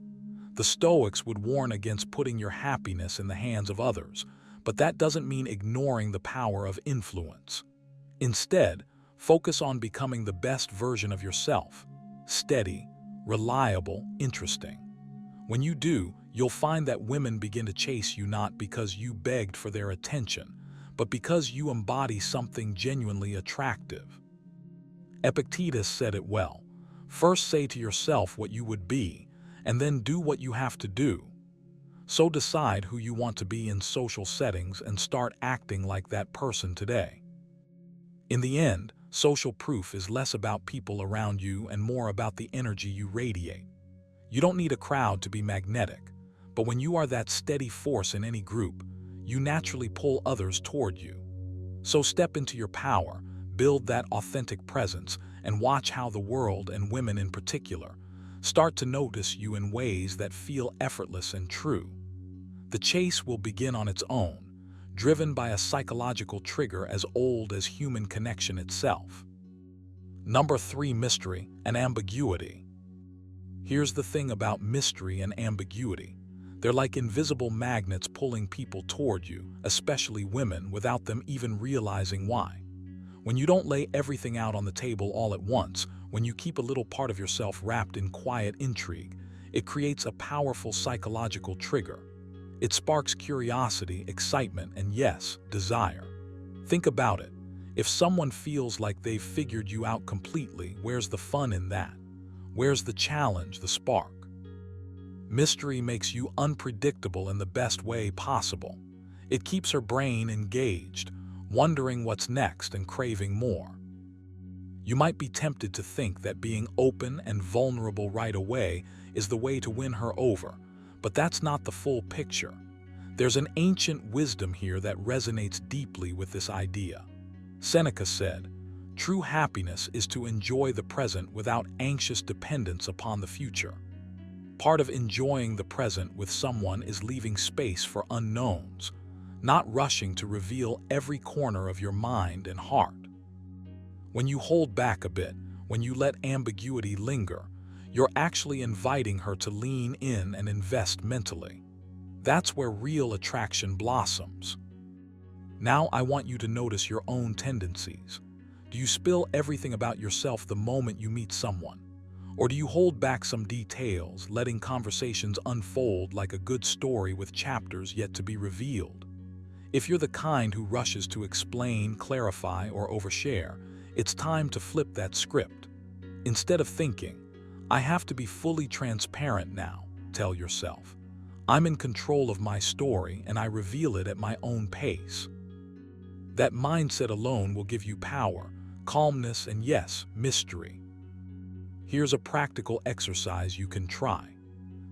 The Stoics would warn against putting your happiness in the hands of others, but that doesn't mean ignoring the power of influence. Instead, focus on becoming the best version of yourself, steady, reliable, interesting. When you do, you'll find that women begin to chase you not because you begged for their attention, but because you embody something genuinely attractive. Epictetus said it well. First say to yourself what you would be, and then do what you have to do. So decide who you want to be in social settings and start acting like that person today. In the end, social proof is less about people around you and more about the energy you radiate. You don't need a crowd to be magnetic, but when you are that steady force in any group, you naturally pull others toward you. So step into your power, build that authentic presence, and watch how the world, and women in particular, start to notice you in ways that feel effortless and true. The chase will begin on its own, driven by a psychological trigger as old as human connection itself. Number 3, mystery and ambiguity. Here's the thing about mystery and ambiguity. They're like invisible magnets pulling people toward you, especially women, without them even realizing why. When you don't lay everything out on the table all at once, when you keep a little part of yourself wrapped in quiet intrigue, it creates a powerful psychological trigger. It sparks curiosity, excitement, and yes, desire. Think about it. If someone feels like they've figured you out completely, where's the fun in that? Where's the challenge, the spark? Mystery makes you unpredictable in the best way possible. It keeps her brain engaged, wondering what's next and craving more. You might be tempted to think that being open and vulnerable right away is the way to win her over, but that's not the full picture. There's an ancient wisdom here that resonates deeply with this idea. Seneca said, "True happiness is to enjoy the present without anxious dependence upon the future." Part of enjoying the present with someone is leaving space for unknowns, not rushing to reveal every corner of your mind and heart. When you hold back a bit, when you let ambiguity linger, you're actually inviting her to lean in and invest mentally. That's where real attraction blossoms. Now I want you to notice your own tendencies. Do you spill everything about yourself the moment you meet someone? Or do you hold back some details, letting conversations unfold like a good story with chapters yet to be revealed? If you're the kind who rushes to explain, clarify, or overshare, it's time to flip that script. Instead of thinking, "I have to be fully transparent now," tell yourself, "I'm in control of my story and I reveal it at my own pace." That mindset alone will give you power, calmness, and yes, mystery. Here's a practical exercise you can try.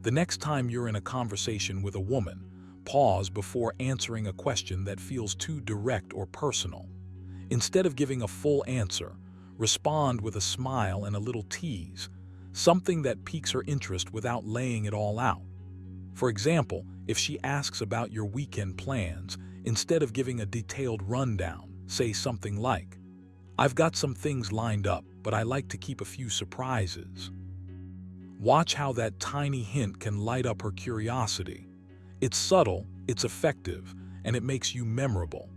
The next time you're in a conversation with a woman, pause before answering a question that feels too direct or personal. Instead of giving a full answer, respond with a smile and a little tease, something that piques her interest without laying it all out. For example, if she asks about your weekend plans, instead of giving a detailed rundown, say something like, "I've got some things lined up, but I like to keep a few surprises." Watch how that tiny hint can light up her curiosity. It's subtle, it's effective, and it makes you memorable.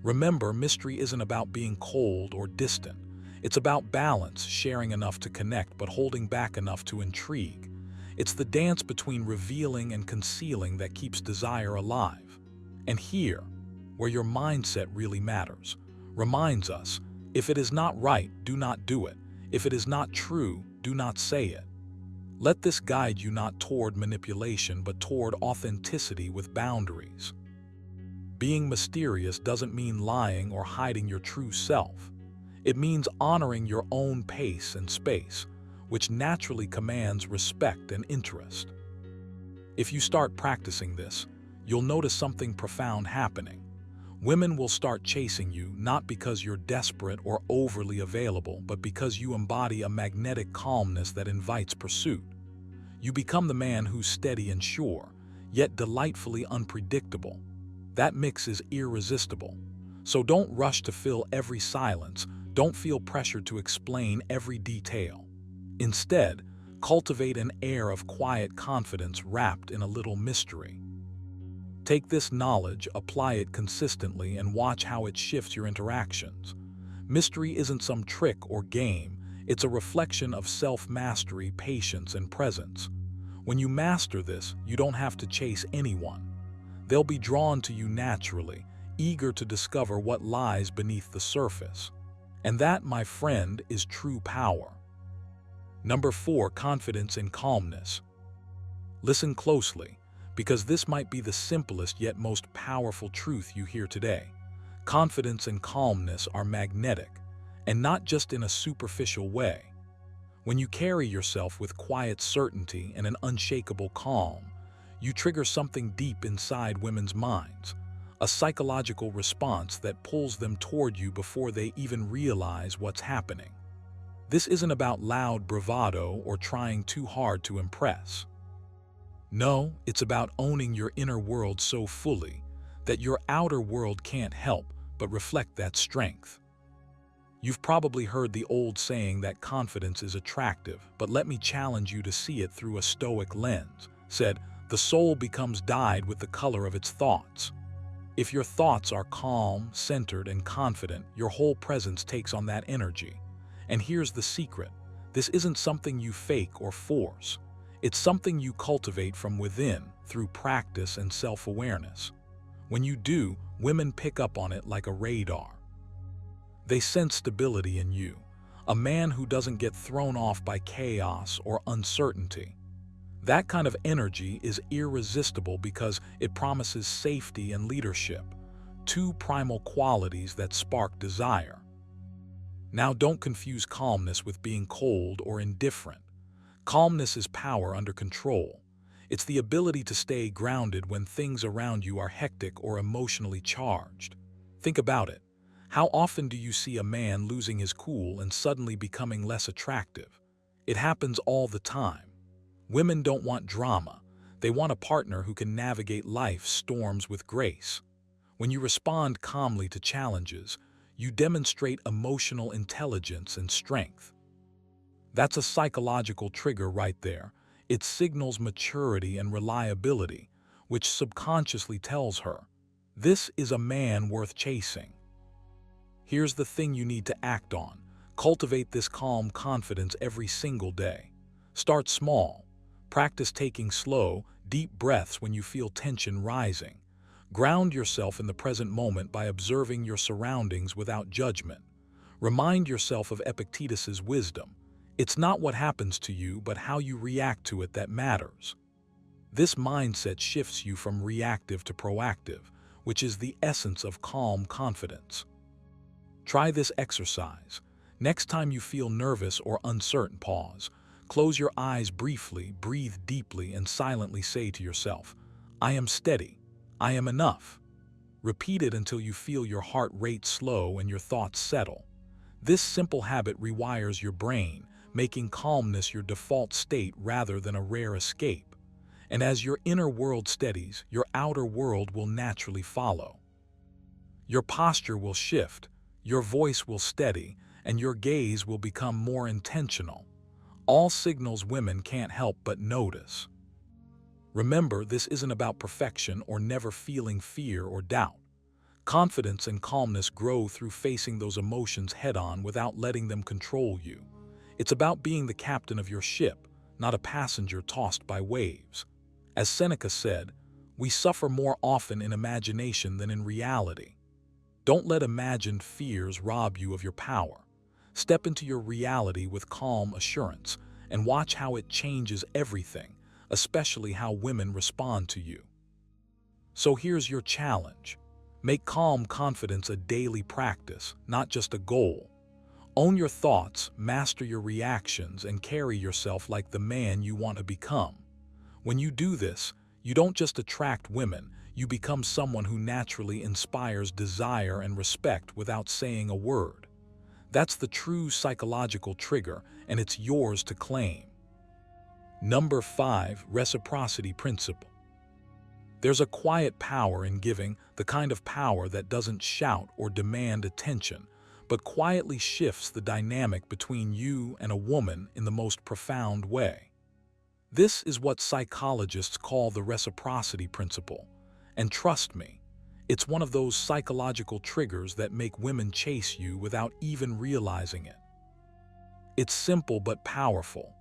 Remember, mystery isn't about being cold or distant. It's about balance, sharing enough to connect but holding back enough to intrigue. It's the dance between revealing and concealing that keeps desire alive. And here, where your mindset really matters, reminds us, if it is not right, do not do it. If it is not true, do not say it. Let this guide you not toward manipulation, but toward authenticity with boundaries. Being mysterious doesn't mean lying or hiding your true self. It means honoring your own pace and space, which naturally commands respect and interest. If you start practicing this, you'll notice something profound happening. Women will start chasing you not because you're desperate or overly available, but because you embody a magnetic calmness that invites pursuit. You become the man who's steady and sure, yet delightfully unpredictable. That mix is irresistible. So don't rush to fill every silence. Don't feel pressured to explain every detail. Instead, cultivate an air of quiet confidence wrapped in a little mystery. Take this knowledge, apply it consistently, and watch how it shifts your interactions. Mystery isn't some trick or game. It's a reflection of self-mastery, patience, and presence. When you master this, you don't have to chase anyone. They'll be drawn to you naturally, eager to discover what lies beneath the surface. And that, my friend, is true power. Number 4, confidence and calmness. Listen closely, because this might be the simplest yet most powerful truth you hear today. Confidence and calmness are magnetic, and not just in a superficial way. When you carry yourself with quiet certainty and an unshakable calm, you trigger something deep inside women's minds, a psychological response that pulls them toward you before they even realize what's happening. This isn't about loud bravado or trying too hard to impress. No, it's about owning your inner world so fully that your outer world can't help but reflect that strength. You've probably heard the old saying that confidence is attractive, but let me challenge you to see it through a Stoic lens. Said, the soul becomes dyed with the color of its thoughts. If your thoughts are calm, centered, and confident, your whole presence takes on that energy. And here's the secret. This isn't something you fake or force. It's something you cultivate from within through practice and self-awareness. When you do, women pick up on it like a radar. They sense stability in you, a man who doesn't get thrown off by chaos or uncertainty. That kind of energy is irresistible because it promises safety and leadership, two primal qualities that spark desire. Now, don't confuse calmness with being cold or indifferent. Calmness is power under control. It's the ability to stay grounded when things around you are hectic or emotionally charged. Think about it. How often do you see a man losing his cool and suddenly becoming less attractive? It happens all the time. Women don't want drama. They want a partner who can navigate life's storms with grace. When you respond calmly to challenges, you demonstrate emotional intelligence and strength. That's a psychological trigger right there. It signals maturity and reliability, which subconsciously tells her, this is a man worth chasing. Here's the thing you need to act on. Cultivate this calm confidence every single day. Start small. Practice taking slow, deep breaths when you feel tension rising. Ground yourself in the present moment by observing your surroundings without judgment. Remind yourself of Epictetus's wisdom. It's not what happens to you, but how you react to it that matters. This mindset shifts you from reactive to proactive, which is the essence of calm confidence. Try this exercise. Next time you feel nervous or uncertain, pause. Close your eyes briefly, breathe deeply, and silently say to yourself, I am steady. I am enough. Repeat it until you feel your heart rate slow and your thoughts settle. This simple habit rewires your brain, making calmness your default state rather than a rare escape. And as your inner world steadies, your outer world will naturally follow. Your posture will shift, your voice will steady, and your gaze will become more intentional. All signals women can't help but notice. Remember, this isn't about perfection or never feeling fear or doubt. Confidence and calmness grow through facing those emotions head-on without letting them control you. It's about being the captain of your ship, not a passenger tossed by waves. As Seneca said, We suffer more often in imagination than in reality. Don't let imagined fears rob you of your power. Step into your reality with calm assurance and watch how it changes everything, especially how women respond to you. So here's your challenge. Make calm confidence a daily practice, not just a goal. Own your thoughts, master your reactions, and carry yourself like the man you want to become. When you do this, you don't just attract women, you become someone who naturally inspires desire and respect without saying a word. That's the true psychological trigger, and it's yours to claim. Number 5, reciprocity principle. There's a quiet power in giving, the kind of power that doesn't shout or demand attention, but quietly shifts the dynamic between you and a woman in the most profound way. This is what psychologists call the reciprocity principle, and trust me, it's one of those psychological triggers that make women chase you without even realizing it. It's simple but powerful.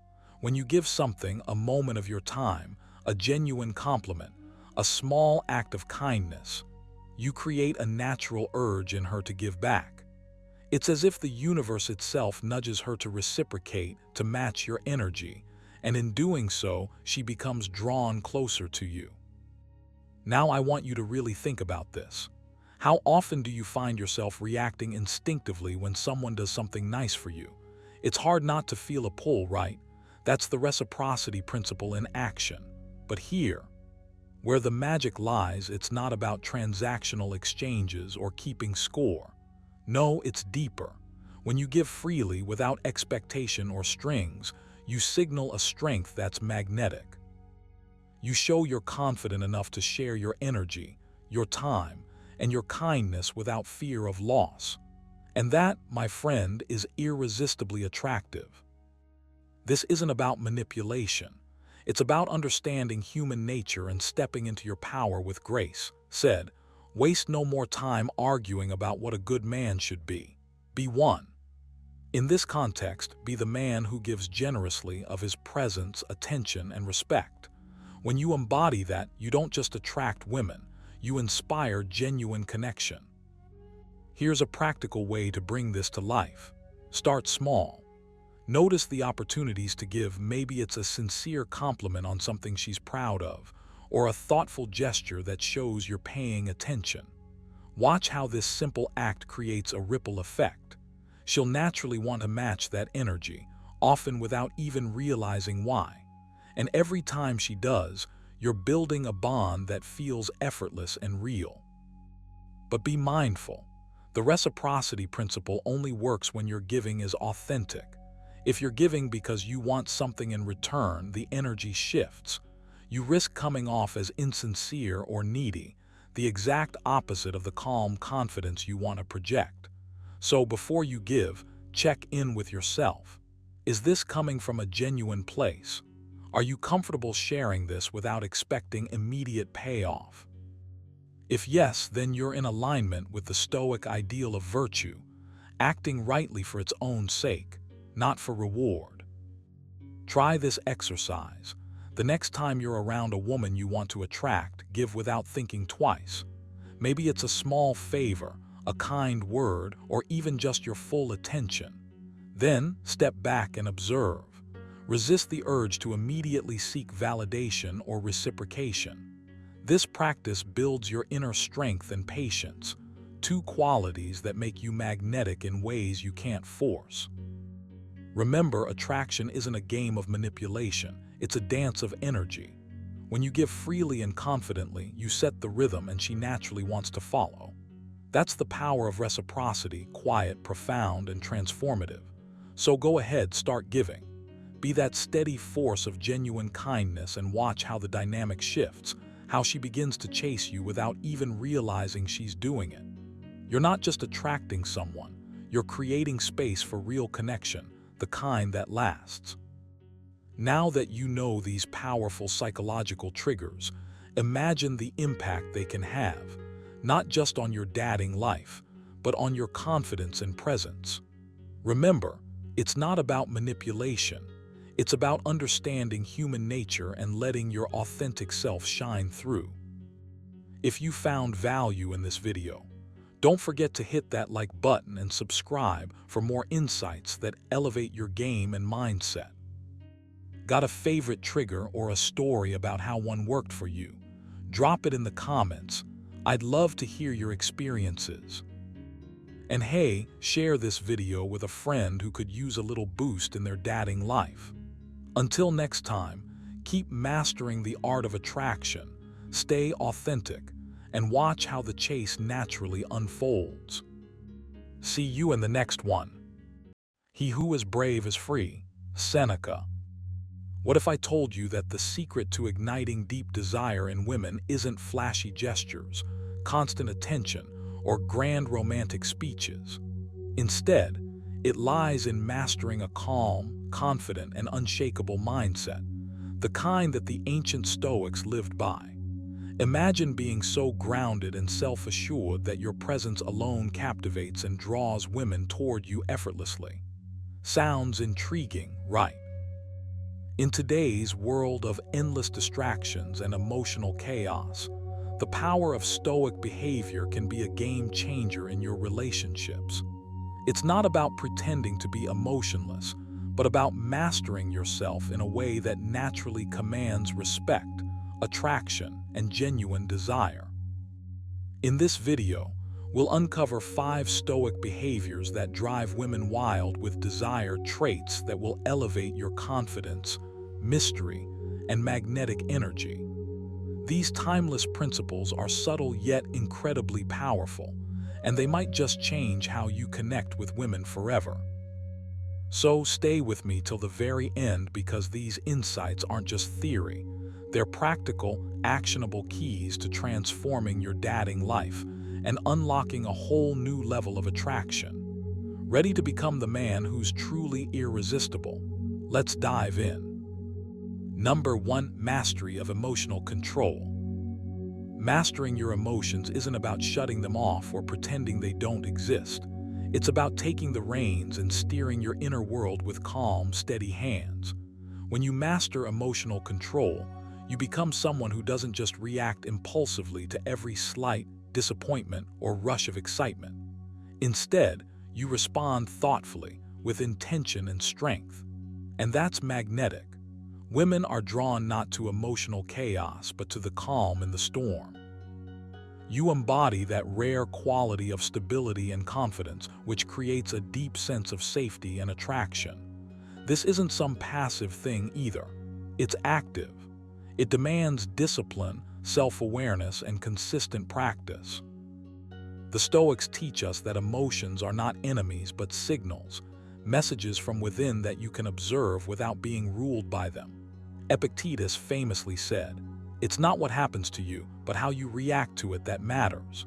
When you give something a moment of your time, a genuine compliment, a small act of kindness, you create a natural urge in her to give back. It's as if the universe itself nudges her to reciprocate, to match your energy, and in doing so, she becomes drawn closer to you. Now I want you to really think about this. How often do you find yourself reacting instinctively when someone does something nice for you? It's hard not to feel a pull, right? That's the reciprocity principle in action. But here, where the magic lies, it's not about transactional exchanges or keeping score. No, it's deeper. When you give freely without expectation or strings, you signal a strength that's magnetic. You show you're confident enough to share your energy, your time, and your kindness without fear of loss. And that, my friend, is irresistibly attractive. This isn't about manipulation. It's about understanding human nature and stepping into your power with grace. Said, waste no more time arguing about what a good man should be. Be one. In this context, be the man who gives generously of his presence, attention, and respect. When you embody that, you don't just attract women, you inspire genuine connection. Here's a practical way to bring this to life. Start small. Notice the opportunities to give. Maybe it's a sincere compliment on something she's proud of, or a thoughtful gesture that shows you're paying attention. Watch how this simple act creates a ripple effect. She'll naturally want to match that energy, often without even realizing why. And every time she does, you're building a bond that feels effortless and real. But be mindful. The reciprocity principle only works when your giving is authentic. If you're giving because you want something in return, the energy shifts. You risk coming off as insincere or needy, the exact opposite of the calm confidence you want to project. So before you give, check in with yourself. Is this coming from a genuine place? Are you comfortable sharing this without expecting immediate payoff? If yes, then you're in alignment with the Stoic ideal of virtue, acting rightly for its own sake, not for reward. Try this exercise. The next time you're around a woman you want to attract, give without thinking twice. Maybe it's a small favor, a kind word, or even just your full attention. Then, step back and observe. Resist the urge to immediately seek validation or reciprocation. This practice builds your inner strength and patience, two qualities that make you magnetic in ways you can't force. Remember, attraction isn't a game of manipulation, it's a dance of energy. When you give freely and confidently, you set the rhythm and she naturally wants to follow. That's the power of reciprocity, quiet, profound, and transformative. So go ahead, start giving. Be that steady force of genuine kindness and watch how the dynamic shifts, how she begins to chase you without even realizing she's doing it. You're not just attracting someone, you're creating space for real connection, the kind that lasts. Now that you know these powerful psychological triggers, imagine the impact they can have, not just on your dating life, but on your confidence and presence. Remember, it's not about manipulation. It's about understanding human nature and letting your authentic self shine through. If you found value in this video, don't forget to hit that like button and subscribe for more insights that elevate your game and mindset. Got a favorite trigger or a story about how one worked for you? Drop it in the comments. I'd love to hear your experiences. And hey, share this video with a friend who could use a little boost in their dating life. Until next time, keep mastering the art of attraction, stay authentic, and watch how the chase naturally unfolds. See you in the next one. He who is brave is free. Seneca. What if I told you that the secret to igniting deep desire in women isn't flashy gestures, constant attention, or grand romantic speeches? Instead, it lies in mastering a calm, confident, and unshakable mindset, the kind that the ancient Stoics lived by. Imagine being so grounded and self-assured that your presence alone captivates and draws women toward you effortlessly. Sounds intriguing, right? In today's world of endless distractions and emotional chaos, the power of Stoic behavior can be a game changer in your relationships. It's not about pretending to be emotionless, but about mastering yourself in a way that naturally commands respect, attraction, and genuine desire. In this video, we'll uncover 5 Stoic behaviors that drive women wild with desire traits that will elevate your confidence, mystery, and magnetic energy. These timeless principles are subtle yet incredibly powerful, and they might just change how you connect with women forever. So stay with me till the very end, because these insights aren't just theory. They're practical, actionable keys to transforming your dating life and unlocking a whole new level of attraction. Ready to become the man who's truly irresistible? Let's dive in. Number 1. Mastery of emotional control. Mastering your emotions isn't about shutting them off or pretending they don't exist. It's about taking the reins and steering your inner world with calm, steady hands. When you master emotional control, you become someone who doesn't just react impulsively to every slight disappointment or rush of excitement. Instead, you respond thoughtfully, with intention and strength. And that's magnetic. Women are drawn not to emotional chaos, but to the calm in the storm. You embody that rare quality of stability and confidence, which creates a deep sense of safety and attraction. This isn't some passive thing either. It's active. It demands discipline, self-awareness, and consistent practice. The Stoics teach us that emotions are not enemies but signals, messages from within that you can observe without being ruled by them. Epictetus famously said, "It's not what happens to you, but how you react to it that matters."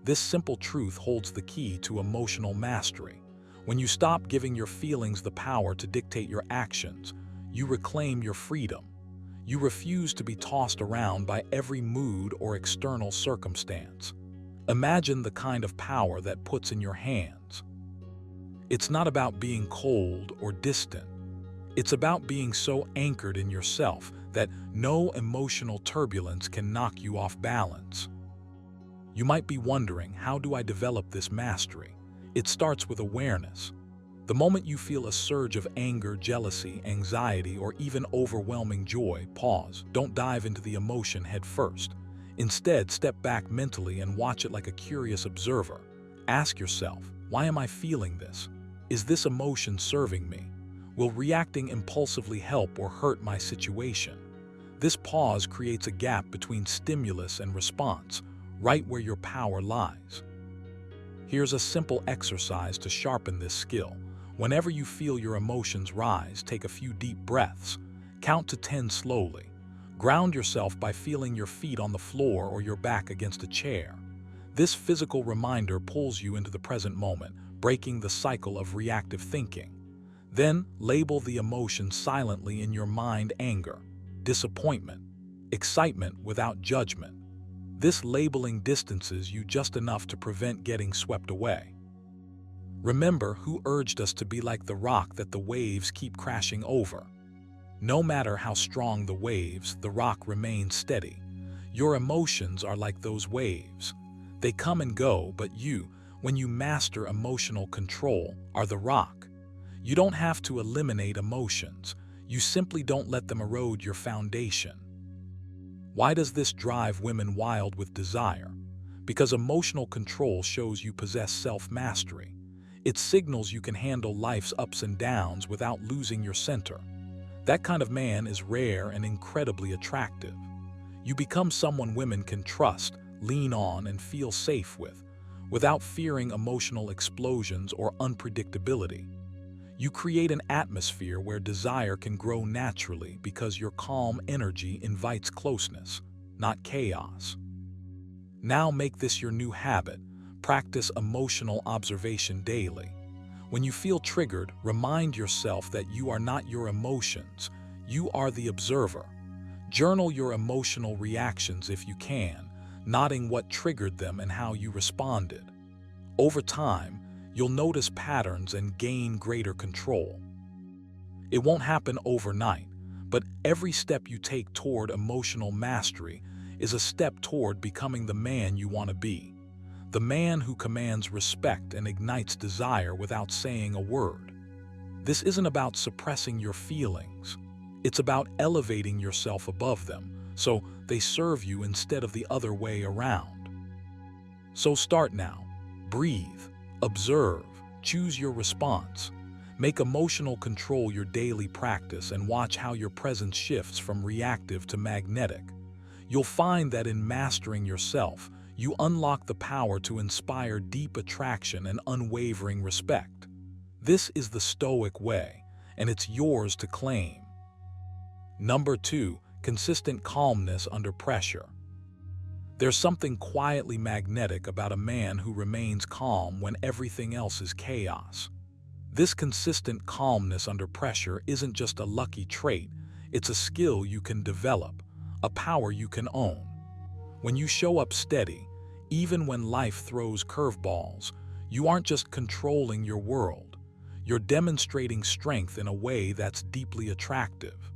This simple truth holds the key to emotional mastery. When you stop giving your feelings the power to dictate your actions, you reclaim your freedom. You refuse to be tossed around by every mood or external circumstance. Imagine the kind of power that puts in your hands. It's not about being cold or distant. It's about being so anchored in yourself that no emotional turbulence can knock you off balance. You might be wondering, how do I develop this mastery? It starts with awareness. The moment you feel a surge of anger, jealousy, anxiety, or even overwhelming joy, pause. Don't dive into the emotion head first. Instead, step back mentally and watch it like a curious observer. Ask yourself, why am I feeling this? Is this emotion serving me? Will reacting impulsively help or hurt my situation? This pause creates a gap between stimulus and response, right where your power lies. Here's a simple exercise to sharpen this skill. Whenever you feel your emotions rise, take a few deep breaths. Count to 10 slowly. Ground yourself by feeling your feet on the floor or your back against a chair. This physical reminder pulls you into the present moment, breaking the cycle of reactive thinking. Then, label the emotions silently in your mind: anger, disappointment, excitement, without judgment. This labeling distances you just enough to prevent getting swept away. Remember who urged us to be like the rock that the waves keep crashing over. No matter how strong the waves, the rock remains steady. Your emotions are like those waves. They come and go, but you, when you master emotional control, are the rock. You don't have to eliminate emotions. You simply don't let them erode your foundation. Why does this drive women wild with desire? Because emotional control shows you possess self-mastery. It signals you can handle life's ups and downs without losing your center. That kind of man is rare and incredibly attractive. You become someone women can trust, lean on, and feel safe with, without fearing emotional explosions or unpredictability. You create an atmosphere where desire can grow naturally because your calm energy invites closeness, not chaos. Now make this your new habit. Practice emotional observation daily. When you feel triggered, remind yourself that you are not your emotions. You are the observer. Journal your emotional reactions if you can, noting what triggered them and how you responded. Over time, you'll notice patterns and gain greater control. It won't happen overnight, but every step you take toward emotional mastery is a step toward becoming the man you want to be. The man who commands respect and ignites desire without saying a word. This isn't about suppressing your feelings. It's about elevating yourself above them, so they serve you instead of the other way around. So start now. Breathe, observe, choose your response. Make emotional control your daily practice and watch how your presence shifts from reactive to magnetic. You'll find that in mastering yourself, you unlock the power to inspire deep attraction and unwavering respect. This is the Stoic way, and it's yours to claim. Number 2, consistent calmness under pressure. There's something quietly magnetic about a man who remains calm when everything else is chaos. This consistent calmness under pressure isn't just a lucky trait, it's a skill you can develop, a power you can own. When you show up steady, even when life throws curveballs, you aren't just controlling your world, you're demonstrating strength in a way that's deeply attractive.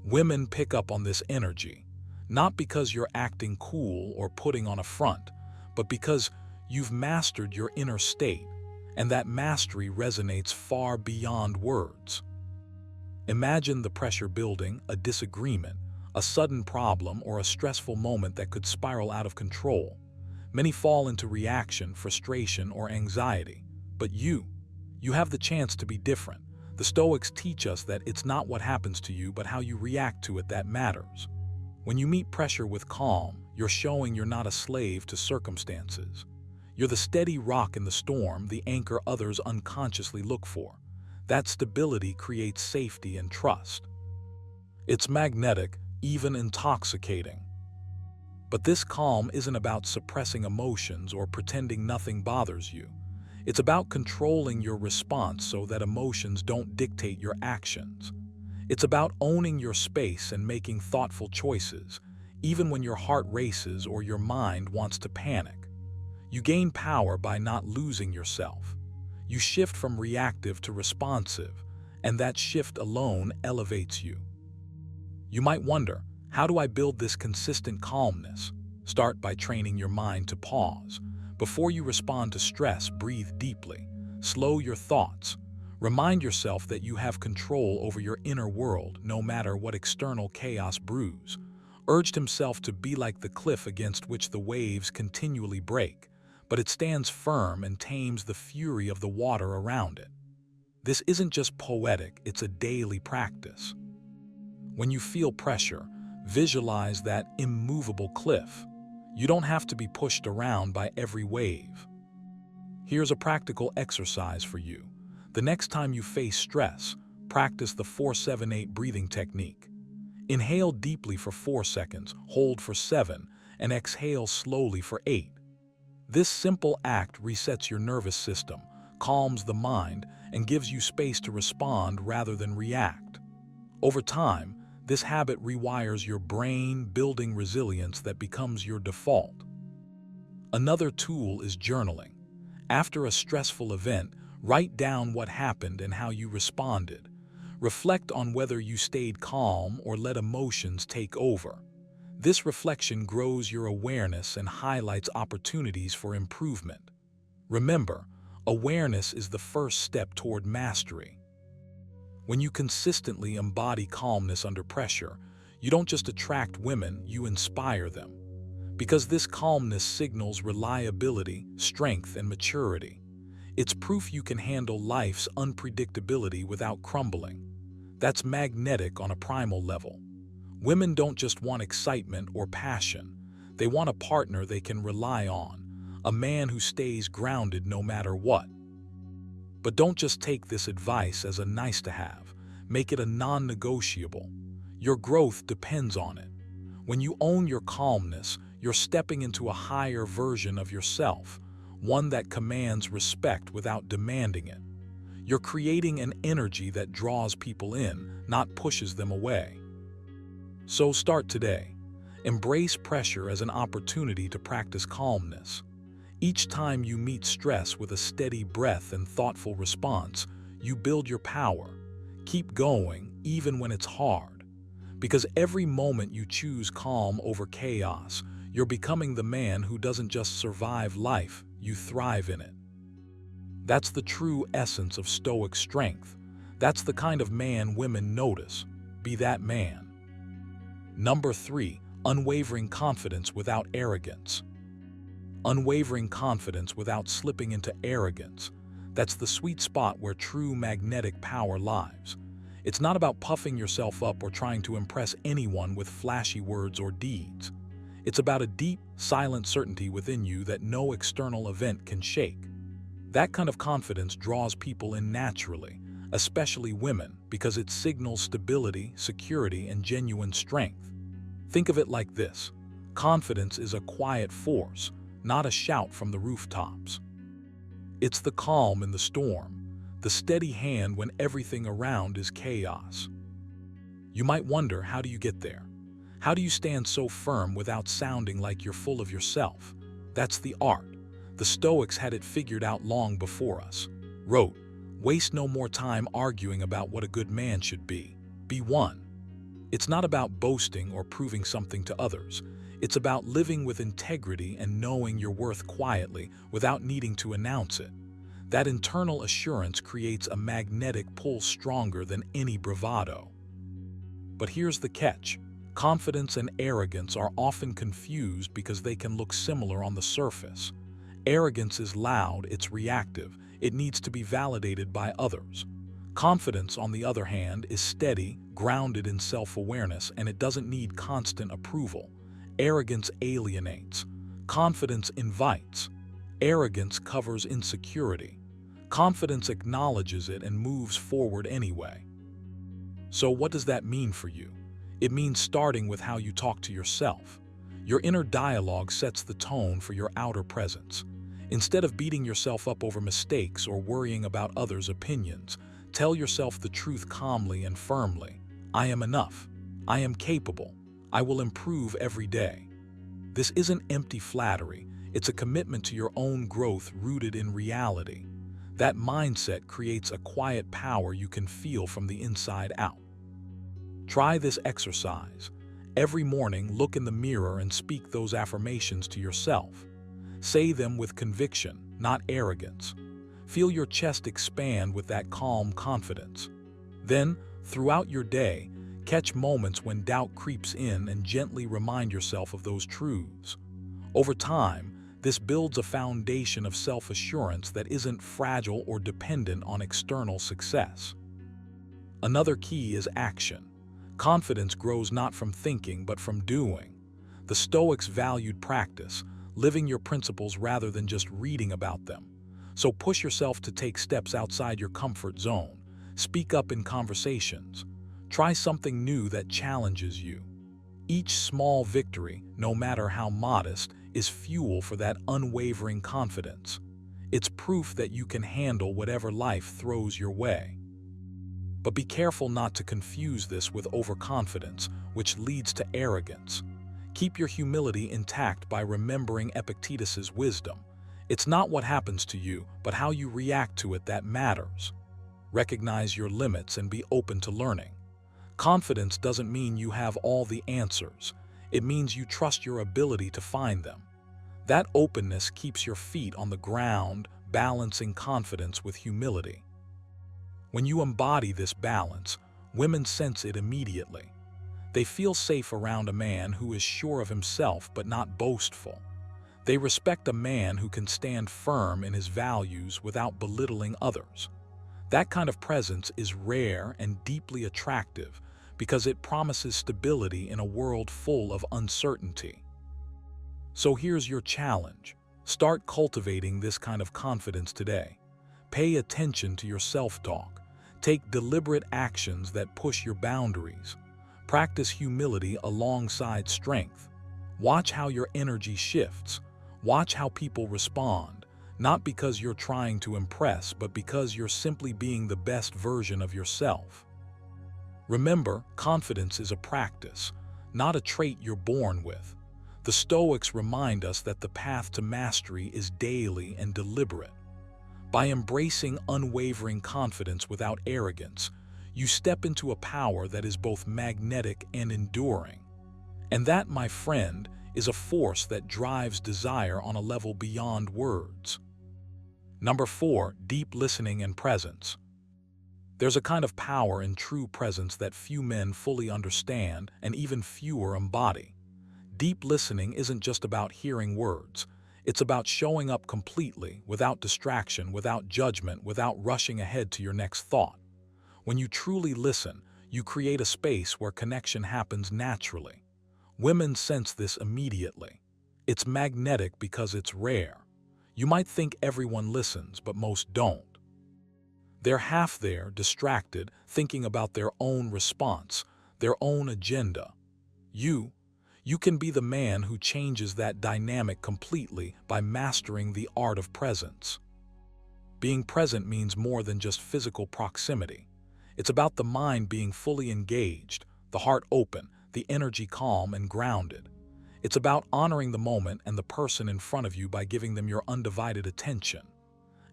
Women pick up on this energy, not because you're acting cool or putting on a front, but because you've mastered your inner state, and that mastery resonates far beyond words. Imagine the pressure building, a disagreement, a sudden problem, or a stressful moment that could spiral out of control. Many fall into reaction, frustration, or anxiety. But you have the chance to be different. The Stoics teach us that it's not what happens to you, but how you react to it that matters. When you meet pressure with calm, you're showing you're not a slave to circumstances. You're the steady rock in the storm, the anchor others unconsciously look for. That stability creates safety and trust. It's magnetic, even intoxicating. But this calm isn't about suppressing emotions or pretending nothing bothers you. It's about controlling your response so that emotions don't dictate your actions. It's about owning your space and making thoughtful choices, even when your heart races or your mind wants to panic. You gain power by not losing yourself. You shift from reactive to responsive, and that shift alone elevates you. You might wonder, how do I build this consistent calmness? Start by training your mind to pause. Before you respond to stress, breathe deeply. Slow your thoughts. Remind yourself that you have control over your inner world, no matter what external chaos brews. Urged himself to be like the cliff against which the waves continually break, but it stands firm and tames the fury of the water around it. This isn't just poetic, it's a daily practice. When you feel pressure, visualize that immovable cliff. You don't have to be pushed around by every wave. Here's a practical exercise for you. The next time you face stress, practice the 4-7-8 breathing technique. Inhale deeply for 4 seconds, hold for 7, and exhale slowly for 8. This simple act resets your nervous system, calms the mind, and gives you space to respond rather than react. Over time, this habit rewires your brain, building resilience that becomes your default. Another tool is journaling. After a stressful event, write down what happened and how you responded. Reflect on whether you stayed calm or let emotions take over. This reflection grows your awareness and highlights opportunities for improvement. Remember, awareness is the first step toward mastery. When you consistently embody calmness under pressure, you don't just attract women, you inspire them. Because this calmness signals reliability, strength, and maturity. It's proof you can handle life's unpredictability without crumbling. That's magnetic on a primal level. Women don't just want excitement or passion. They want a partner they can rely on, a man who stays grounded no matter what. But don't just take this advice as a nice-to-have. Make it a non-negotiable. Your growth depends on it. When you own your calmness, you're stepping into a higher version of yourself, one that commands respect without demanding it. You're creating an energy that draws people in, not pushes them away. So start today. Embrace pressure as an opportunity to practice calmness. Each time you meet stress with a steady breath and thoughtful response, you build your power. Keep going, even when it's hard. Because every moment you choose calm over chaos, you're becoming the man who doesn't just survive life, you thrive in it. That's the true essence of Stoic strength. That's the kind of man women notice. Be that man. Number 3, unwavering confidence without arrogance. Unwavering confidence without slipping into arrogance. That's the sweet spot where true magnetic power lies. It's not about puffing yourself up or trying to impress anyone with flashy words or deeds. It's about a deep, silent certainty within you that no external event can shake. That kind of confidence draws people in naturally, especially women, because it signals stability, security, and genuine strength. Think of it like this. Confidence is a quiet force, not a shout from the rooftops. It's the calm in the storm, the steady hand when everything around is chaos. You might wonder, how do you get there? How do you stand so firm without sounding like you're full of yourself? That's the art. The Stoics had it figured out long before us. Wrote, "Waste no more time arguing about what a good man should be. Be one." It's not about boasting or proving something to others. It's about living with integrity and knowing your worth quietly without needing to announce it. That internal assurance creates a magnetic pull stronger than any bravado. But here's the catch. Confidence and arrogance are often confused because they can look similar on the surface. Arrogance is loud, it's reactive, it needs to be validated by others. Confidence, on the other hand, is steady, grounded in self-awareness, and it doesn't need constant approval. Arrogance alienates. Confidence invites. Arrogance covers insecurity. Confidence acknowledges it and moves forward anyway. So what does that mean for you? It means starting with how you talk to yourself. Your inner dialogue sets the tone for your outer presence. Instead of beating yourself up over mistakes or worrying about others' opinions, tell yourself the truth calmly and firmly. I am enough. I am capable. I will improve every day. This isn't empty flattery. It's a commitment to your own growth rooted in reality. That mindset creates a quiet power you can feel from the inside out. Try this exercise. Every morning, look in the mirror and speak those affirmations to yourself. Say them with conviction, not arrogance. Feel your chest expand with that calm confidence. Then, throughout your day, catch moments when doubt creeps in and gently remind yourself of those truths. Over time, this builds a foundation of self-assurance that isn't fragile or dependent on external success. Another key is action. Confidence grows not from thinking but from doing. The Stoics valued practice, living your principles rather than just reading about them. So push yourself to take steps outside your comfort zone. Speak up in conversations. Try something new that challenges you. Each small victory, no matter how modest, is fuel for that unwavering confidence. It's proof that you can handle whatever life throws your way. But be careful not to confuse this with overconfidence, which leads to arrogance. Keep your humility intact by remembering Epictetus's wisdom. It's not what happens to you, but how you react to it that matters. Recognize your limits and be open to learning. Confidence doesn't mean you have all the answers. It means you trust your ability to find them. That openness keeps your feet on the ground, balancing confidence with humility. When you embody this balance, women sense it immediately. They feel safe around a man who is sure of himself but not boastful. They respect a man who can stand firm in his values without belittling others. That kind of presence is rare and deeply attractive because it promises stability in a world full of uncertainty. So here's your challenge. Start cultivating this kind of confidence today. Pay attention to your self-talk. Take deliberate actions that push your boundaries. Practice humility alongside strength. Watch how your energy shifts. Watch how people respond, not because you're trying to impress, but because you're simply being the best version of yourself. Remember, confidence is a practice, not a trait you're born with. The Stoics remind us that the path to mastery is daily and deliberate. By embracing unwavering confidence without arrogance, you step into a power that is both magnetic and enduring. And that, my friend, is a force that drives desire on a level beyond words. Number 4, deep listening and presence. There's a kind of power in true presence that few men fully understand and even fewer embody. Deep listening isn't just about hearing words. It's about showing up completely, without distraction, without judgment, without rushing ahead to your next thought. When you truly listen, you create a space where connection happens naturally. Women sense this immediately. It's magnetic because it's rare. You might think everyone listens, but most don't. They're half there, distracted, thinking about their own response, their own agenda. You can be the man who changes that dynamic completely by mastering the art of presence. Being present means more than just physical proximity. It's about the mind being fully engaged, the heart open, the energy calm and grounded. It's about honoring the moment and the person in front of you by giving them your undivided attention.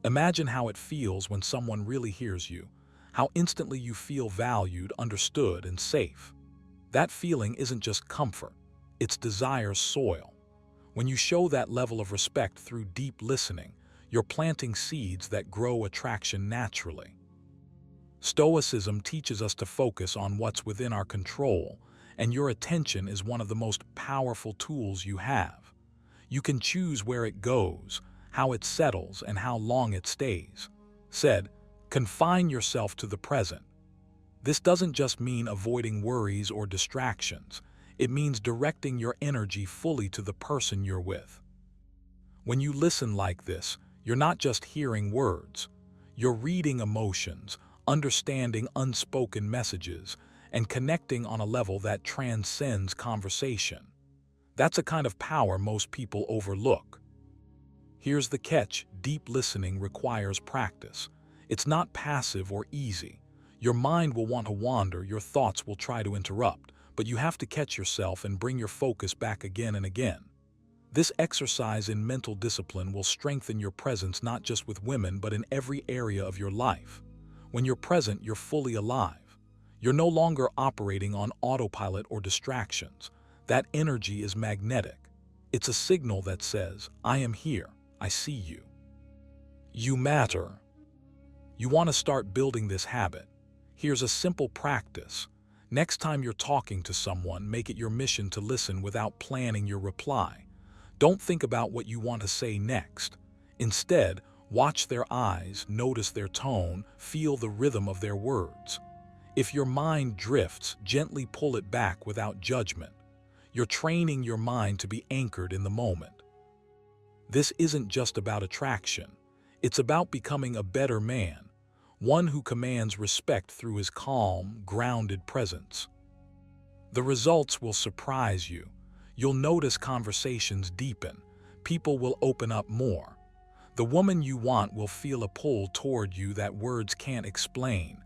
Imagine how it feels when someone really hears you, how instantly you feel valued, understood, and safe. That feeling isn't just comfort, it's desire's soil. When you show that level of respect through deep listening, you're planting seeds that grow attraction naturally. Stoicism teaches us to focus on what's within our control, and your attention is one of the most powerful tools you have. You can choose where it goes, how it settles, and how long it stays. Said, confine yourself to the present. This doesn't just mean avoiding worries or distractions. It means directing your energy fully to the person you're with. When you listen like this, you're not just hearing words. You're reading emotions, understanding unspoken messages, and connecting on a level that transcends conversation. That's a kind of power most people overlook. Here's the catch: deep listening requires practice. It's not passive or easy. Your mind will want to wander, your thoughts will try to interrupt, but you have to catch yourself and bring your focus back again and again. This exercise in mental discipline will strengthen your presence not just with women, but in every area of your life. When you're present, you're fully alive. You're no longer operating on autopilot or distractions. That energy is magnetic. It's a signal that says, I am here, I see you. You matter. You want to start building this habit. Here's a simple practice. Next time you're talking to someone, make it your mission to listen without planning your reply. Don't think about what you want to say next. Instead, watch their eyes, notice their tone, feel the rhythm of their words. If your mind drifts, gently pull it back without judgment. You're training your mind to be anchored in the moment. This isn't just about attraction. It's about becoming a better man, one who commands respect through his calm, grounded presence. The results will surprise you. You'll notice conversations deepen. People will open up more. The woman you want will feel a pull toward you that words can't explain.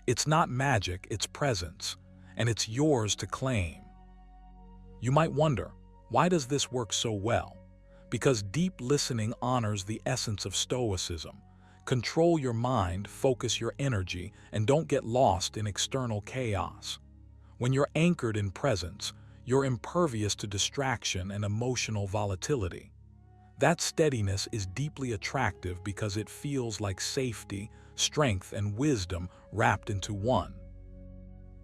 It's not magic, it's presence, and it's yours to claim. You might wonder, why does this work so well? Because deep listening honors the essence of Stoicism. Control your mind, focus your energy, and don't get lost in external chaos. When you're anchored in presence, You're impervious to distraction and emotional volatility. That steadiness is deeply attractive because it feels like safety, strength, and wisdom wrapped into one.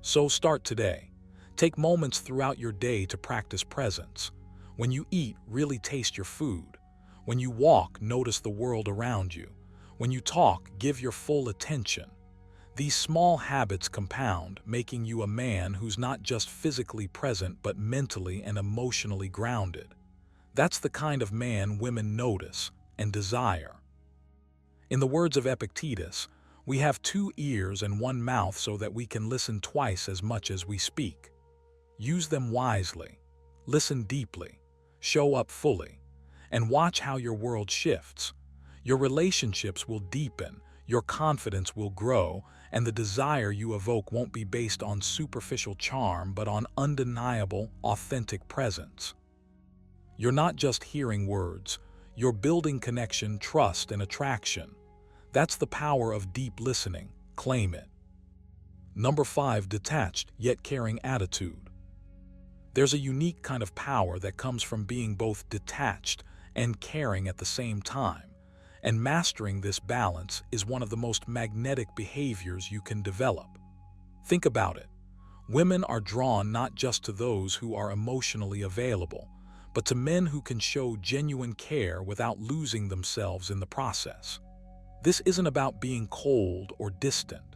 So start today. Take moments throughout your day to practice presence. When you eat, really taste your food. When you walk, notice the world around you. When you talk, give your full attention. These small habits compound, making you a man who's not just physically present but mentally and emotionally grounded. That's the kind of man women notice and desire. In the words of Epictetus, we have 2 ears and 1 mouth so that we can listen twice as much as we speak. Use them wisely, listen deeply, show up fully, and watch how your world shifts. Your relationships will deepen, your confidence will grow, and the desire you evoke won't be based on superficial charm but on undeniable, authentic presence. You're not just hearing words, you're building connection, trust, and attraction. That's the power of deep listening. Claim it. Number 5, detached yet caring attitude. There's a unique kind of power that comes from being both detached and caring at the same time, and mastering this balance is one of the most magnetic behaviors you can develop. Think about it. Women are drawn not just to those who are emotionally available, but to men who can show genuine care without losing themselves in the process. This isn't about being cold or distant.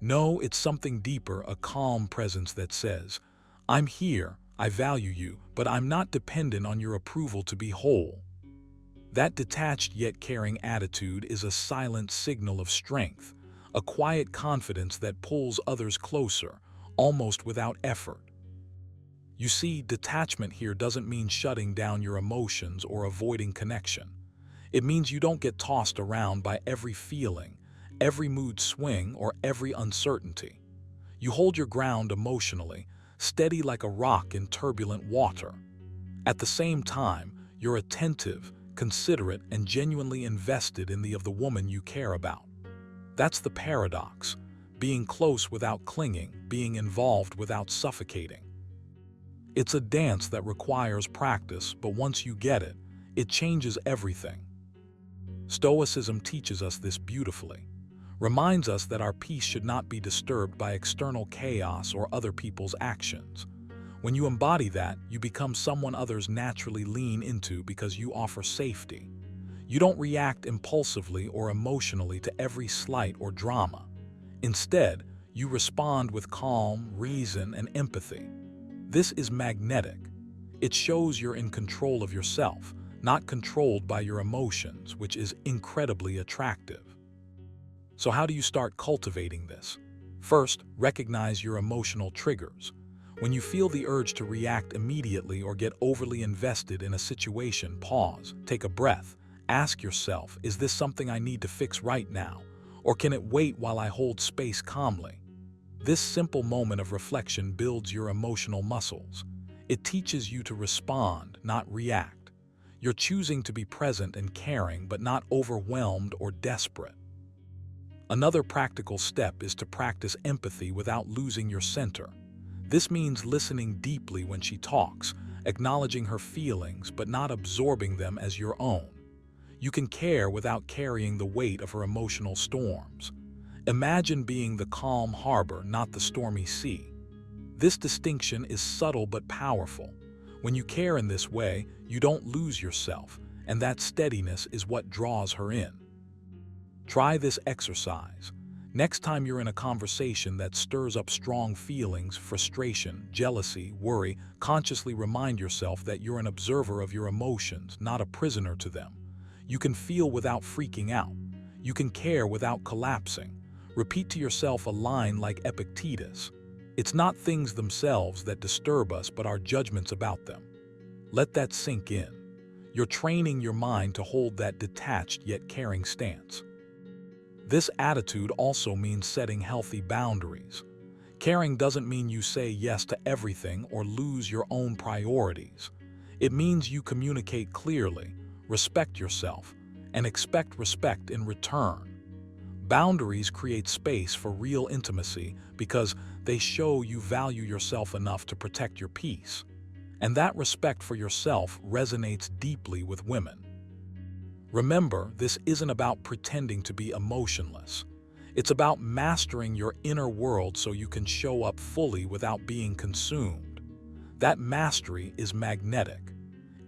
No, it's something deeper, a calm presence that says, "I'm here, I value you, but I'm not dependent on your approval to be whole." That detached yet caring attitude is a silent signal of strength, a quiet confidence that pulls others closer, almost without effort. You see, detachment here doesn't mean shutting down your emotions or avoiding connection. It means you don't get tossed around by every feeling, every mood swing, or every uncertainty. You hold your ground emotionally, steady like a rock in turbulent water. At the same time, you're attentive, considerate, and genuinely invested in the woman you care about. That's the paradox: being close without clinging, being involved without suffocating. It's a dance that requires practice, but once you get it, it changes everything. Stoicism teaches us this beautifully, reminds us that our peace should not be disturbed by external chaos or other people's actions. When you embody that, you become someone others naturally lean into because you offer safety. You don't react impulsively or emotionally to every slight or drama. Instead, you respond with calm, reason, and empathy. This is magnetic. It shows you're in control of yourself, not controlled by your emotions, which is incredibly attractive. So how do you start cultivating this? First, recognize your emotional triggers. When you feel the urge to react immediately or get overly invested in a situation, pause, take a breath, ask yourself, is this something I need to fix right now? Or can it wait while I hold space calmly? This simple moment of reflection builds your emotional muscles. It teaches you to respond, not react. You're choosing to be present and caring, but not overwhelmed or desperate. Another practical step is to practice empathy without losing your center. This means listening deeply when she talks, acknowledging her feelings but not absorbing them as your own. You can care without carrying the weight of her emotional storms. Imagine being the calm harbor, not the stormy sea. This distinction is subtle but powerful. When you care in this way, you don't lose yourself, and that steadiness is what draws her in. Try this exercise. Next time you're in a conversation that stirs up strong feelings, frustration, jealousy, worry, consciously remind yourself that you're an observer of your emotions, not a prisoner to them. You can feel without freaking out. You can care without collapsing. Repeat to yourself a line like Epictetus: "It's not things themselves that disturb us, but our judgments about them." Let that sink in. You're training your mind to hold that detached yet caring stance. This attitude also means setting healthy boundaries. Caring doesn't mean you say yes to everything or lose your own priorities. It means you communicate clearly, respect yourself, and expect respect in return. Boundaries create space for real intimacy because they show you value yourself enough to protect your peace. And that respect for yourself resonates deeply with women. Remember, this isn't about pretending to be emotionless. It's about mastering your inner world so you can show up fully without being consumed. That mastery is magnetic.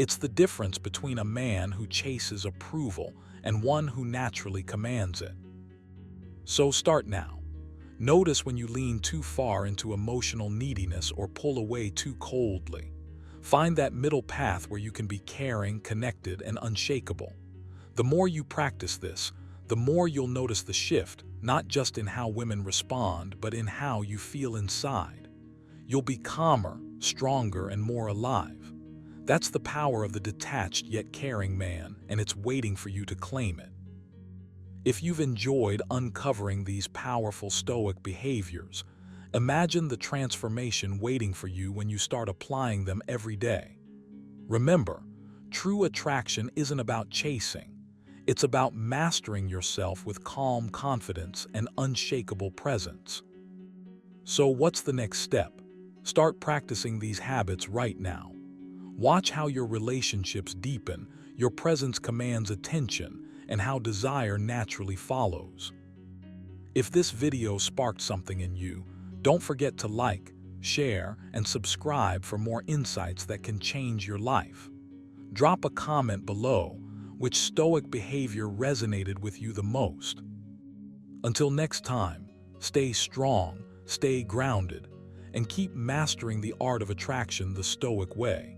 It's the difference between a man who chases approval and one who naturally commands it. So start now. Notice when you lean too far into emotional neediness or pull away too coldly. Find that middle path where you can be caring, connected, and unshakable. The more you practice this, the more you'll notice the shift, not just in how women respond, but in how you feel inside. You'll be calmer, stronger, and more alive. That's the power of the detached yet caring man, and it's waiting for you to claim it. If you've enjoyed uncovering these powerful Stoic behaviors, imagine the transformation waiting for you when you start applying them every day. Remember, true attraction isn't about chasing. It's about mastering yourself with calm confidence and unshakable presence. So what's the next step? Start practicing these habits right now. Watch how your relationships deepen, your presence commands attention, and how desire naturally follows. If this video sparked something in you, don't forget to like, share, and subscribe for more insights that can change your life. Drop a comment below which Stoic behavior resonated with you the most. Until next time, stay strong, stay grounded, and keep mastering the art of attraction the Stoic way.